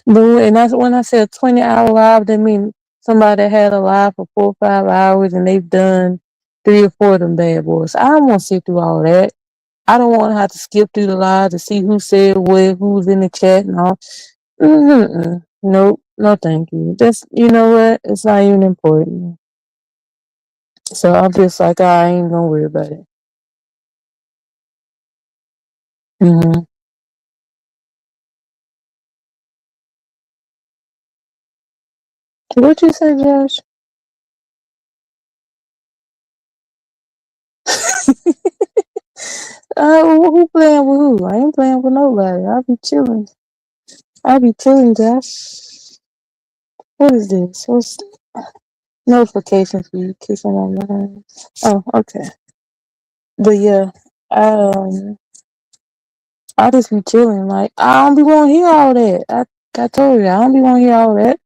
But and that's when I said 20-hour live, that means somebody that had a live for 4 or 5 hours and they've done 3 or 4 of them bad boys. I don't want to sit through all that. I don't want to have to skip through the live to see who said what, who's in the chat and all. Mm-mm. Nope. No, thank you. Just, you know what? It's not even important. So I'm just like, I ain't gonna worry about it. Hmm. What you say, Josh? Who playing with who? I ain't playing with nobody. I'll be chilling. I'll be chilling, Josh. What is this? What's notifications for you kissing on mine? Oh, okay. But yeah, um, I just be chilling. Like, I don't be want to hear all that. I told you, I don't be want to hear all that.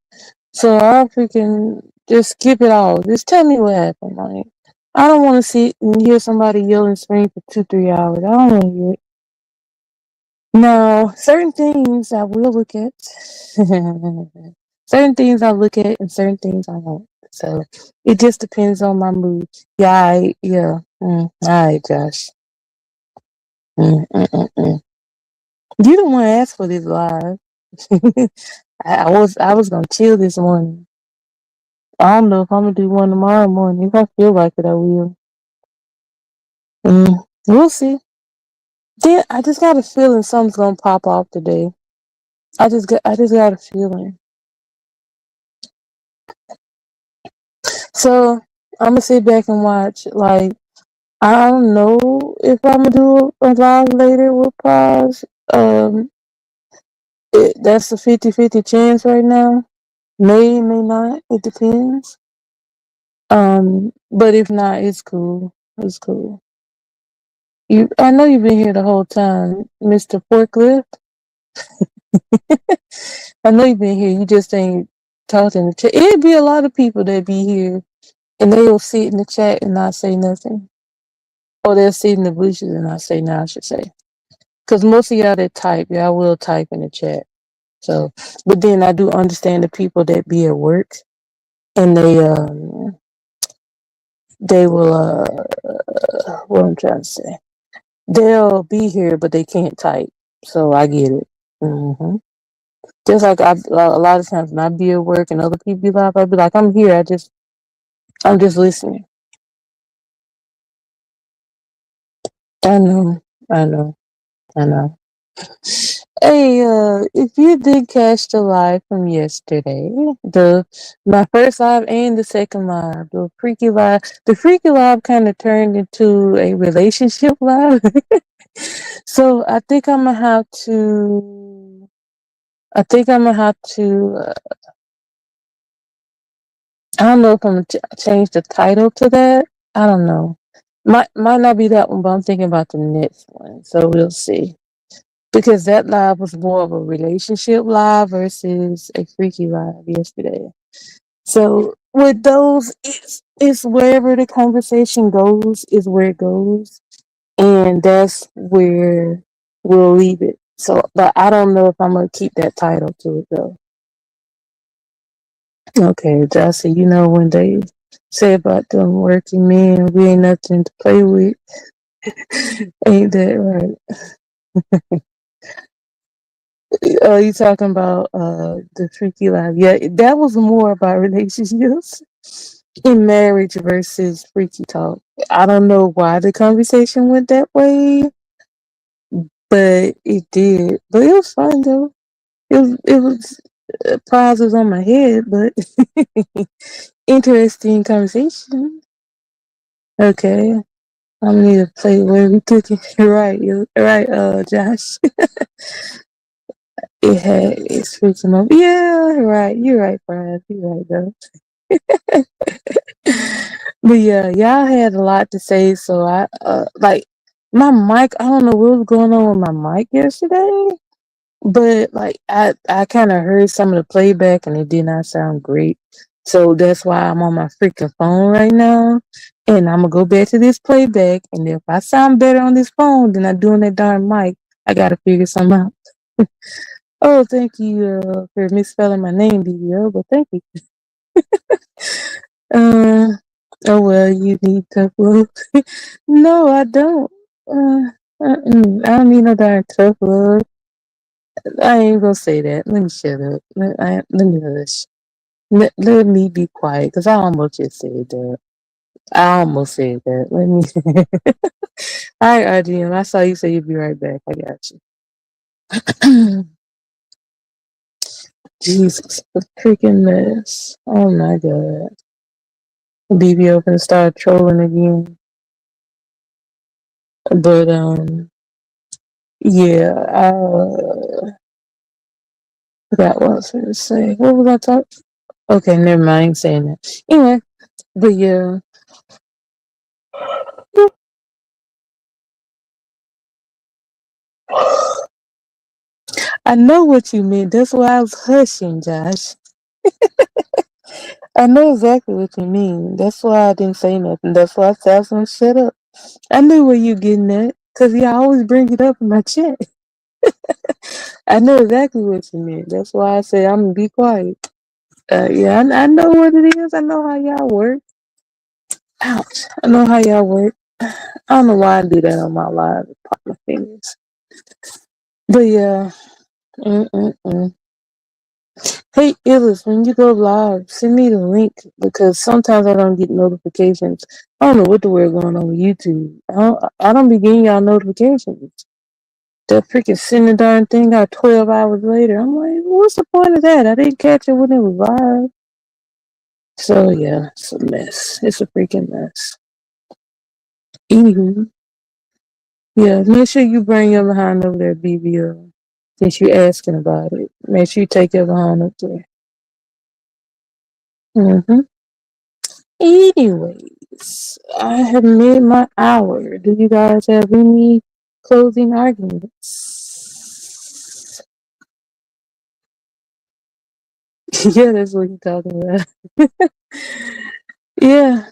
So I freaking just skip it all. Just tell me what happened. Like, I don't want to sit and hear somebody yell and scream for 2, 3 hours. I don't want to hear it. Now, certain things I will look at. Certain things I look at and certain things I won't. So it just depends on my mood. Yeah, yeah. All right, Josh. Mm, mm, mm, mm. You the one asked for this live. I was gonna chill this morning. I don't know if I'm gonna do one tomorrow morning. If I feel like it, I will. We'll see. Then I just got a feeling something's gonna pop off today. I just got a feeling. So I'm gonna sit back and watch. Like, I don't know if I'm gonna do a live later with Paz. That's a 50-50 chance right now. May not. It depends. But if not, it's cool. It's cool. I know you've been here the whole time, Mr. Forklift. I know you've been here. You just ain't talked in the chat. It'd be a lot of people that be here and they'll sit in the chat and not say nothing. Or they'll sit in the bushes and not say nothing, I should say. Because most of y'all that type, y'all will type in the chat. So, but then I do understand the people that be at work and they will, what I'm trying to say. They'll be here, but they can't type. So I get it. Just like a lot of times when I be at work and other people be live, I be like, I'm here. I'm just listening. I know, I know, I know. Hey, if you did catch the live from yesterday, the my first live and the second live, the freaky live kind of turned into a relationship live. So I think I'm gonna have to. I don't know if I'm gonna change the title to that. I don't know. Might not be that one, but I'm thinking about the next one. So we'll see. Because that live was more of a relationship live versus a freaky live yesterday. So with those, it's wherever the conversation goes is where it goes, and that's where we'll leave it. So, but I don't know if I'm gonna keep that title to it though. Okay, Jesse, you know when they say about them working men, we ain't nothing to play with. Ain't that right? Oh, you talking about the freaky life? Yeah, that was more about relationships in marriage versus freaky talk. I don't know why the conversation went that way, but it did. But it was fun though. It was prizes on my head, but interesting conversation. Okay, I'm gonna need to play where we cooking. Right, you're right, Josh. It's freaking up. Yeah, right. You're right, Brian. You're right, though. But yeah, y'all had a lot to say, so like my mic. I don't know what was going on with my mic yesterday. But like I kind of heard some of the playback and it did not sound great. So that's why I'm on my freaking phone right now. And I'm gonna go back to this playback. And if I sound better on this phone than I do on that darn mic, I gotta figure something out. Oh, thank you for misspelling my name, BBO. But thank you. Uh, oh well, you need tough love. No, I don't. I don't need no darn tough love. I ain't gonna say that. Let me shut up. Let me hush. Let me be quiet, because I almost just said that. I almost said that. Let me. All right, RGM. I saw you say you'd be right back. I got you. Jesus, the freaking mess. Oh my god. BB open start trolling again. But yeah, I forgot what I was going to say. What was I talking? Okay, never mind. I ain't saying that. Anyway, but yeah. I know what you meant. That's why I was hushing, Josh. I know exactly what you mean. That's why I didn't say nothing. That's why I said I was gonna shut up. I knew where you getting at, cause I always bring it up in my chat. I know exactly what you meant. That's why I said I'm gonna be quiet. Yeah, I know what it is. I know how y'all work. Ouch! I know how y'all work. I don't know why I do that on my live. Pop my fingers. But yeah. Mm-mm-mm. Hey, Illis, when you go live, send me the link because sometimes I don't get notifications. I don't know what the word going on with YouTube. I don't be getting y'all notifications. That freaking send the darn thing out 12 hours later. I'm like, what's the point of that? I didn't catch it when it was live. So yeah, it's a mess. It's a freaking mess. Anywho, yeah, make sure you bring your behind over there, BBO. Since you asking about it, make sure you take your behind up there. Mm-hmm. Anyways, I have made my hour. Do you guys have any closing arguments? Yeah, that's what you're talking about. Yeah,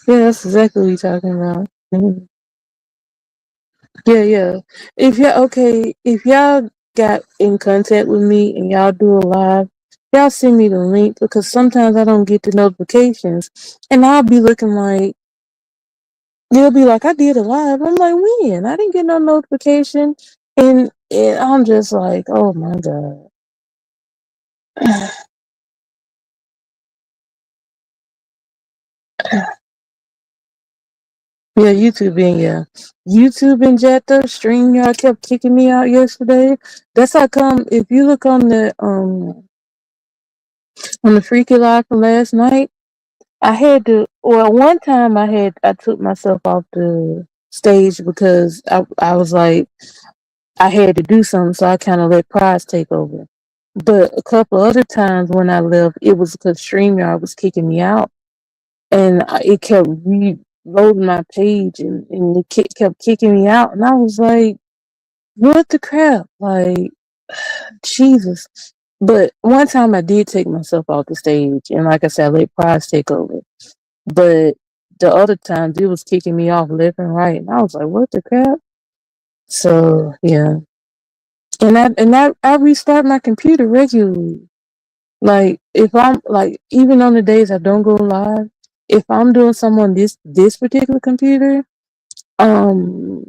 yeah, that's exactly what you're talking about. Mhm. Yeah, yeah. If y'all got in contact with me and y'all do a live, y'all send me the link because sometimes I don't get the notifications and I'll be looking like, they'll be like, I did it live. I'm like, when? I didn't get no notification. And I'm just like, oh my God. Yeah, YouTube and jacked up. StreamYard kept kicking me out yesterday. That's how come if you look on the Freaky Live from last night, I had to, well, one time I took myself off the stage because I was like, I had to do something, so I kind of let Prize take over. But a couple other times when I left, it was because StreamYard was kicking me out, and it kept reloading my page, and kept kicking me out, and I was like, "What the crap?" Like, Jesus. But one time I did take myself off the stage, and like I said, I let Prize take over. But the other times it was kicking me off left and right, and I was like, "What the crap?" So yeah, and I restart my computer regularly. Like if I'm like even on the days I don't go live, if I'm doing something on this particular computer, um,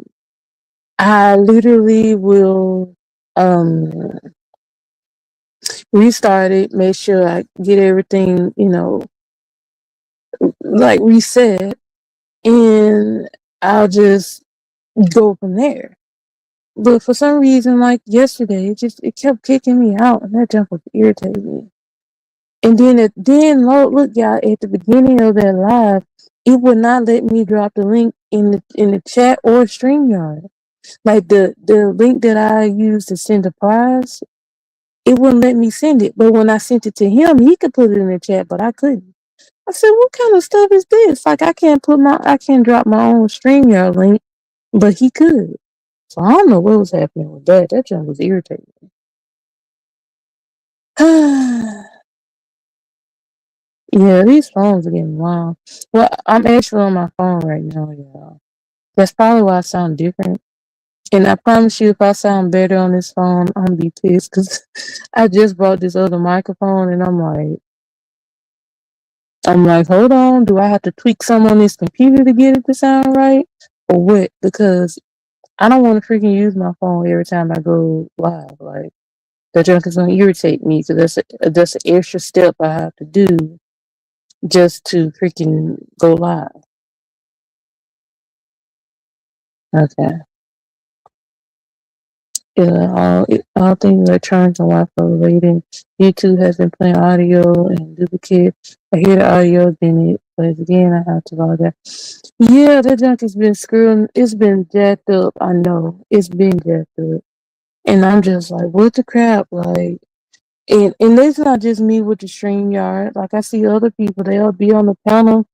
I literally will um restart it, make sure I get everything like reset, and I'll just go from there. But for some reason, like yesterday, it kept kicking me out, and that jump was irritating me. And then look, y'all, at the beginning of that live, it would not let me drop the link in the chat or StreamYard. Like the link that I used to send the prize, it wouldn't let me send it. But when I sent it to him, he could put it in the chat, but I couldn't. I said, "What kind of stuff is this? Like I can't drop my own StreamYard link, but he could." So I don't know what was happening with that. That junk was irritating. Yeah, these phones are getting wild. Well, I'm actually on my phone right now, y'all. That's probably why I sound different. And I promise you, if I sound better on this phone, I'm gonna be pissed because I just bought this other microphone, and I'm like, hold on, do I have to tweak some on this computer to get it to sound right, or what? Because I don't want to freaking use my phone every time I go live. Like that junk is gonna irritate me because that's an extra step I have to do just to freaking go live. Okay. Yeah, all things electronics and Wi-Fi related. YouTube has been playing audio and duplicate. I hear the audio, then it plays again. I have to log out. Yeah, that junk has been screwing. It's been jacked up. I know it's been jacked up, and I'm just like, what the crap? Like, and it's not just me with the StreamYard. Like I see other people, they'll be on the panel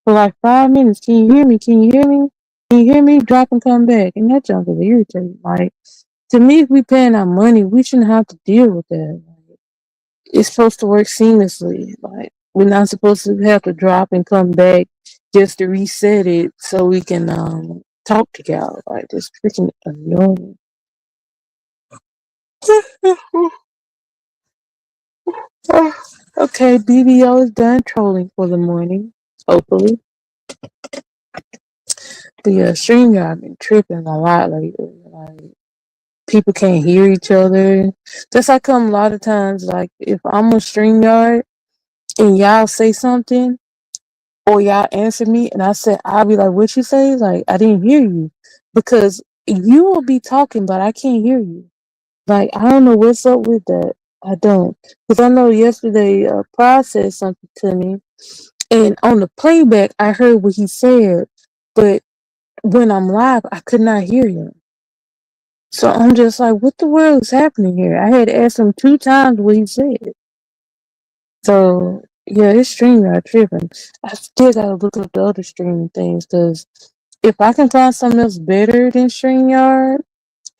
for like 5 minutes. Can you hear me? Can you hear me? Can you hear me? Drop and come back, and that junk is irritating. Like to me, if we paying our money, we shouldn't have to deal with that. Like, it's supposed to work seamlessly. Like we're not supposed to have to drop and come back just to reset it so we can talk to y'all. Like it's freaking annoying. Okay, BBO is done trolling for the morning. Hopefully, but yeah, StreamYard been tripping a lot lately. Like people can't hear each other. That's how come a lot of times, like if I'm on StreamYard and y'all say something or y'all answer me and I said I'll be like, what you say? Like I didn't hear you. Because you will be talking but I can't hear you. Like I don't know what's up with that. I don't. Because I know yesterday Pride said something to me and on the playback I heard what he said, but when I'm live I could not hear him. So I'm just like, what the world is happening here? I had to ask him 2 times what he said. So yeah, his StreamYard tripping. I still gotta look up the other streaming things because if I can find something else better than StreamYard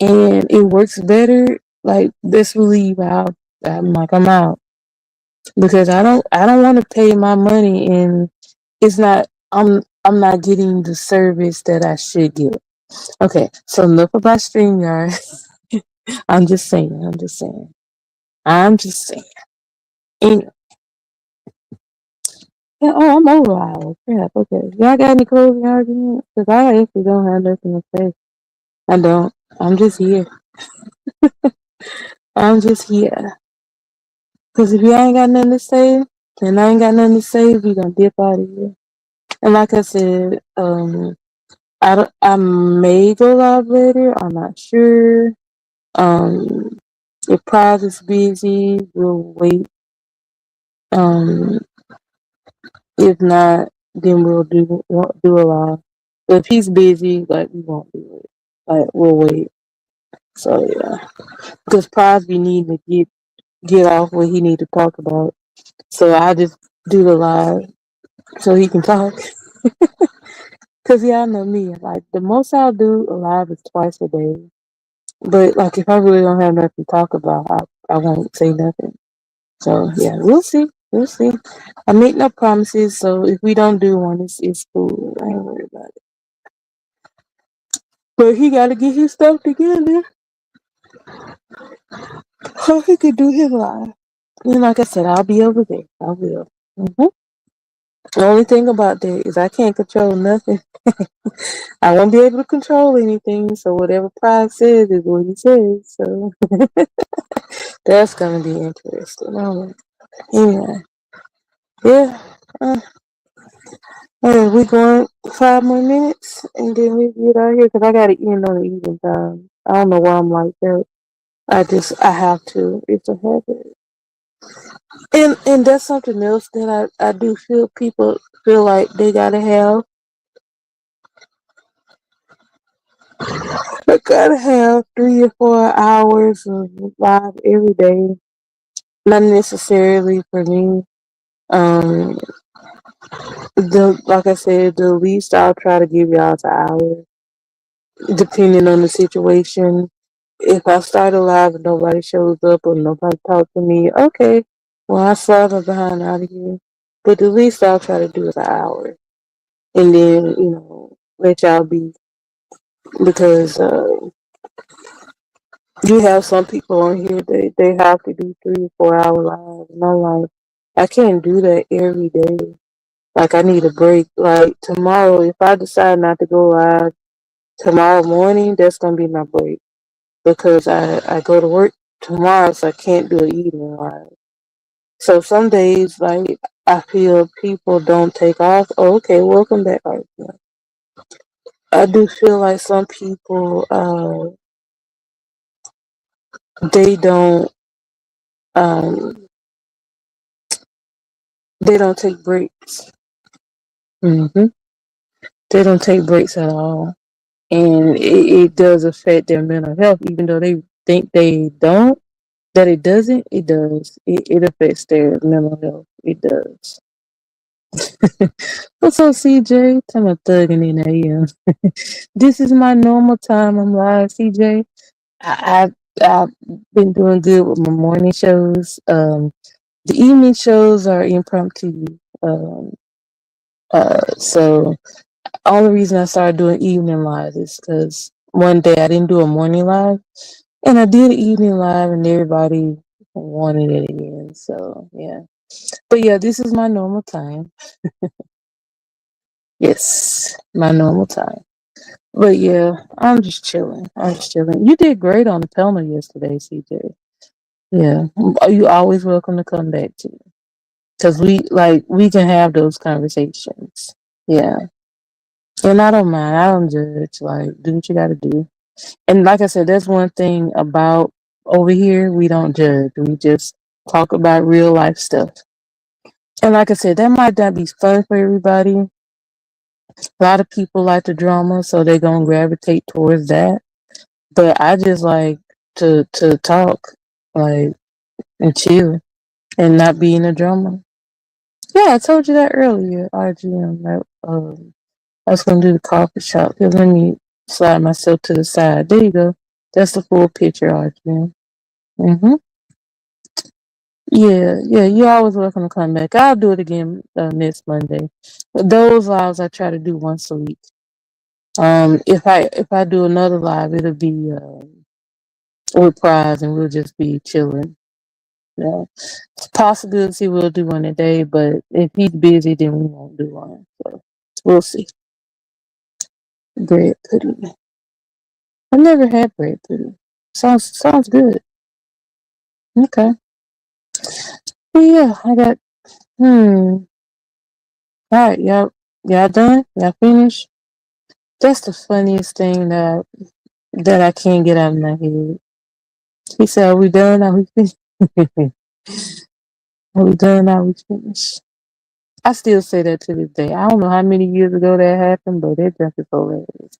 and it works better, like this will leave out. I'm out because I don't want to pay my money and it's not I'm not getting the service that I should get. Okay, so enough about StreamYard. I'm just saying. I'm just saying. I'm just saying. Anyway, yeah, oh, I'm over hours. Crap. Okay. Y'all got any closing arguments? Because I actually don't have nothing to say. I don't. I'm just here. I'm just here. Because if you ain't got nothing to say, and I ain't got nothing to say, we gonna dip out of here. And like I said, I may go live later. I'm not sure. Um, if Prize is busy, we'll wait. Um, if not, then we'll do a live. But if he's busy, like we won't do it. Like we'll wait. So yeah, because Prize be needing to get off what he need to talk about. So I just do the live so he can talk. Cause y'all know me. Like the most I'll do a live is twice a day. But like if I really don't have nothing to talk about, I won't say nothing. So yeah, we'll see. We'll see. I make no promises, so if we don't do one, it's cool. I ain't worried about it. But he gotta get his stuff together so he can do his live. And like I said, I'll be over there. I will. The only thing about that is I can't control nothing. I won't be able to control anything. So whatever Pride says is what he says. So that's gonna be interesting. Anyway, yeah. Uh, we going 5 more minutes and then we get out of here because I gotta end on the evening time. I don't know why I'm like that. I have to. It's a habit. And that's something else that I do feel people feel like they gotta have. I gotta have 3 or 4 hours of live every day. Not necessarily for me. Um, the like I said, the least I'll try to give y'all is an hour. depending on the situation. If I start a live and nobody shows up or nobody talks to me, okay, well, I slide my behind out of here. But the least I'll try to do is an hour. And then, let y'all be. Because you have some people on here, they have to do 3 or 4 hour lives. And I'm like, I can't do that every day. Like, I need a break. Like, tomorrow, if I decide not to go live tomorrow morning, that's going to be my break. Because I go to work tomorrow, so I can't do an evening live. So some days, like, I feel people don't take off. Oh, okay, welcome back. I do feel like some people, they don't, um, they don't take breaks. hmm They don't take breaks at all, and it does affect their mental health, even though they think they don't. That it doesn't. It does. It affects their mental health. It does. What's up, CJ? I'm a thugging in AM. This is my normal time. I'm live, CJ. I've been doing good with my morning shows. The evening shows are impromptu. Um, so only reason I started doing evening live is because one day I didn't do a morning live, and I did an evening live, and everybody wanted it again. So yeah, but yeah, this is my normal time. Yes, my normal time. But yeah, I'm just chilling. I'm just chilling. You did great on the panel yesterday, CJ. Yeah, you always welcome to come back to, because we can have those conversations. Yeah, and I don't mind. I don't judge. Like, do what you got to do. And like I said, that's one thing about over here. We don't judge. We just talk about real life stuff. And like I said, that might not be fun for everybody. A lot of people like the drama, so they're gonna gravitate towards that. But I just like to talk, like, and chill and not be in a drama. Yeah, I told you that earlier, RGM. That I was gonna do the coffee shop. Here, let me slide myself to the side. There you go. That's the full picture, RGM. Mhm. Yeah, yeah. You're always welcome to come back. I'll do it again next Monday. Those lives I try to do once a week. If I do another live, it'll be with prize, and we'll just be chilling. Yeah, it's a possibility we'll do one today, but if he's busy, then we won't do one. So we'll see. Bread pudding. I never had bread pudding. Sounds good. Okay. But yeah, I got. Hmm. All right, y'all done? Y'all finished? That's the funniest thing that I can't get out of my head. He said, "Are we done? Are we finished? Are we done? Are we finished?" I still say that to this day. I don't know how many years ago that happened, but that junk is hilarious.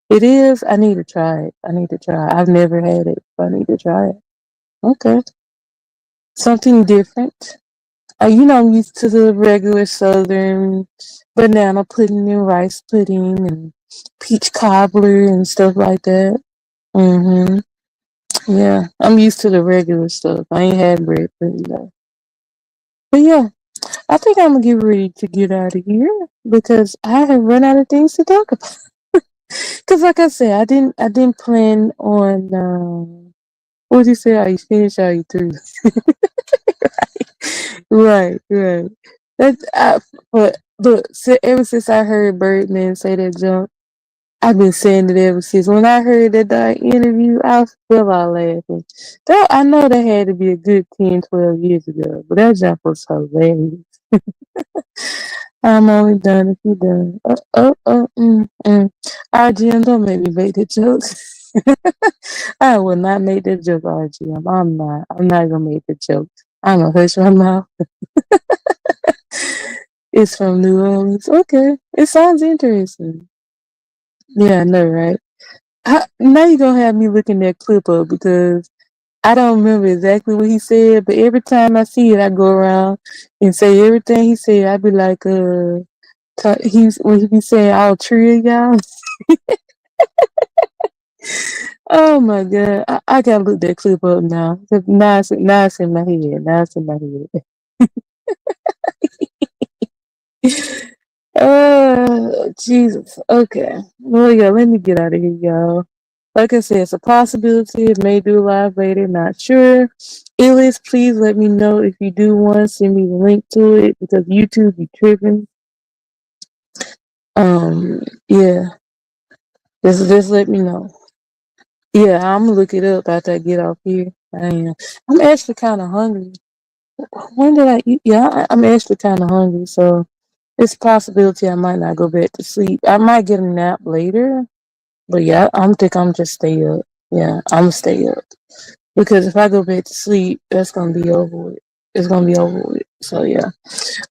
It is. I need to try it. I need to try it. I've never had it, but I need to try it. Okay. Something different. I'm used to the regular southern banana pudding and rice pudding and peach cobbler and stuff like that. hmm Yeah, I'm used to the regular stuff. I ain't had bread pudding though. But yeah, I think I'm gonna get ready to get out of here because I have run out of things to talk about. Because like I said, I didn't plan on. What did you say? Are you finished? Are you through? Right, right. That's but look, ever since I heard Birdman say that jump, I've been saying it ever since. When I heard that interview, I fell out laughing. That I know that had to be a good 10, 12 years ago, but that jump was hilarious. I'm only done if you done. RGM, don't make me make the jokes. I will not make that joke, RGM. I'm not. I'm not gonna make the joke. I'm gonna hush my mouth. It's from New Orleans. Okay. It sounds interesting. Yeah, I know, right? Now you're gonna have me looking that clip up because I don't remember exactly what he said, but every time I see it, I go around and say everything he said. I be like, he's when he be saying all three of y'all. Oh my god, I gotta look that clip up now. 'Cause now it's in my head. Now it's in my head. Jesus. Okay. Well, yeah, let me get out of here, y'all. Like I said, it's a possibility. It may do live later. Not sure. Ellis, please let me know if you do one. Send me the link to it because YouTube be tripping. Yeah. Just let me know. Yeah, I'm gonna look it up after I get off here. I am. I'm actually kind of hungry. When did I eat? Yeah, I'm actually kind of hungry, so it's a possibility I might not go back to sleep. I might get a nap later, but yeah, I'm think I'm just stay up. Yeah, I'm gonna stay up because if I go back to sleep, that's gonna be over with. It's gonna be over with. So yeah,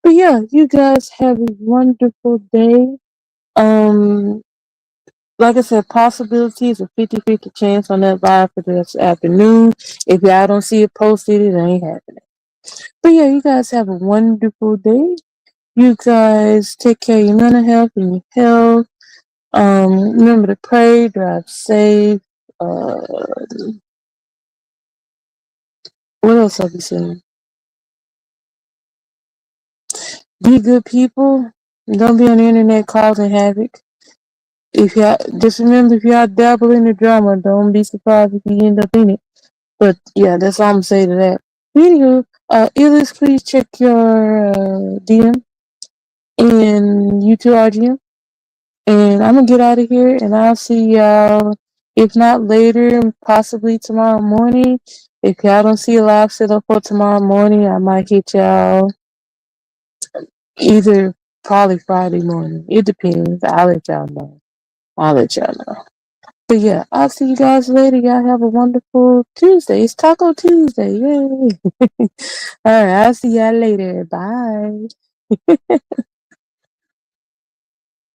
but yeah, you guys have a wonderful day. Um, like I said, possibility is a 50-50 chance on that live for this afternoon. If y'all don't see it posted, it ain't happening. But yeah, you guys have a wonderful day. You guys take care of your mental health and your health. Remember to pray, drive safe. Uh, what else have you saying? Be good people. Don't be on the internet causing havoc. If y'all just remember, if y'all dabble in the drama, don't be surprised if you end up in it. But yeah, that's all I'm gonna say to that. Anywho, Ellis, please check your DM and you too, RGM. And I'm gonna get out of here and I'll see y'all, if not later, possibly tomorrow morning. If y'all don't see a live set up for tomorrow morning, I might hit y'all either probably Friday morning. It depends. I'll let y'all know. I'll let y'all know. But yeah, I'll see you guys later. Y'all have a wonderful Tuesday. It's Taco Tuesday. Yay. All right, I'll see y'all later. Bye.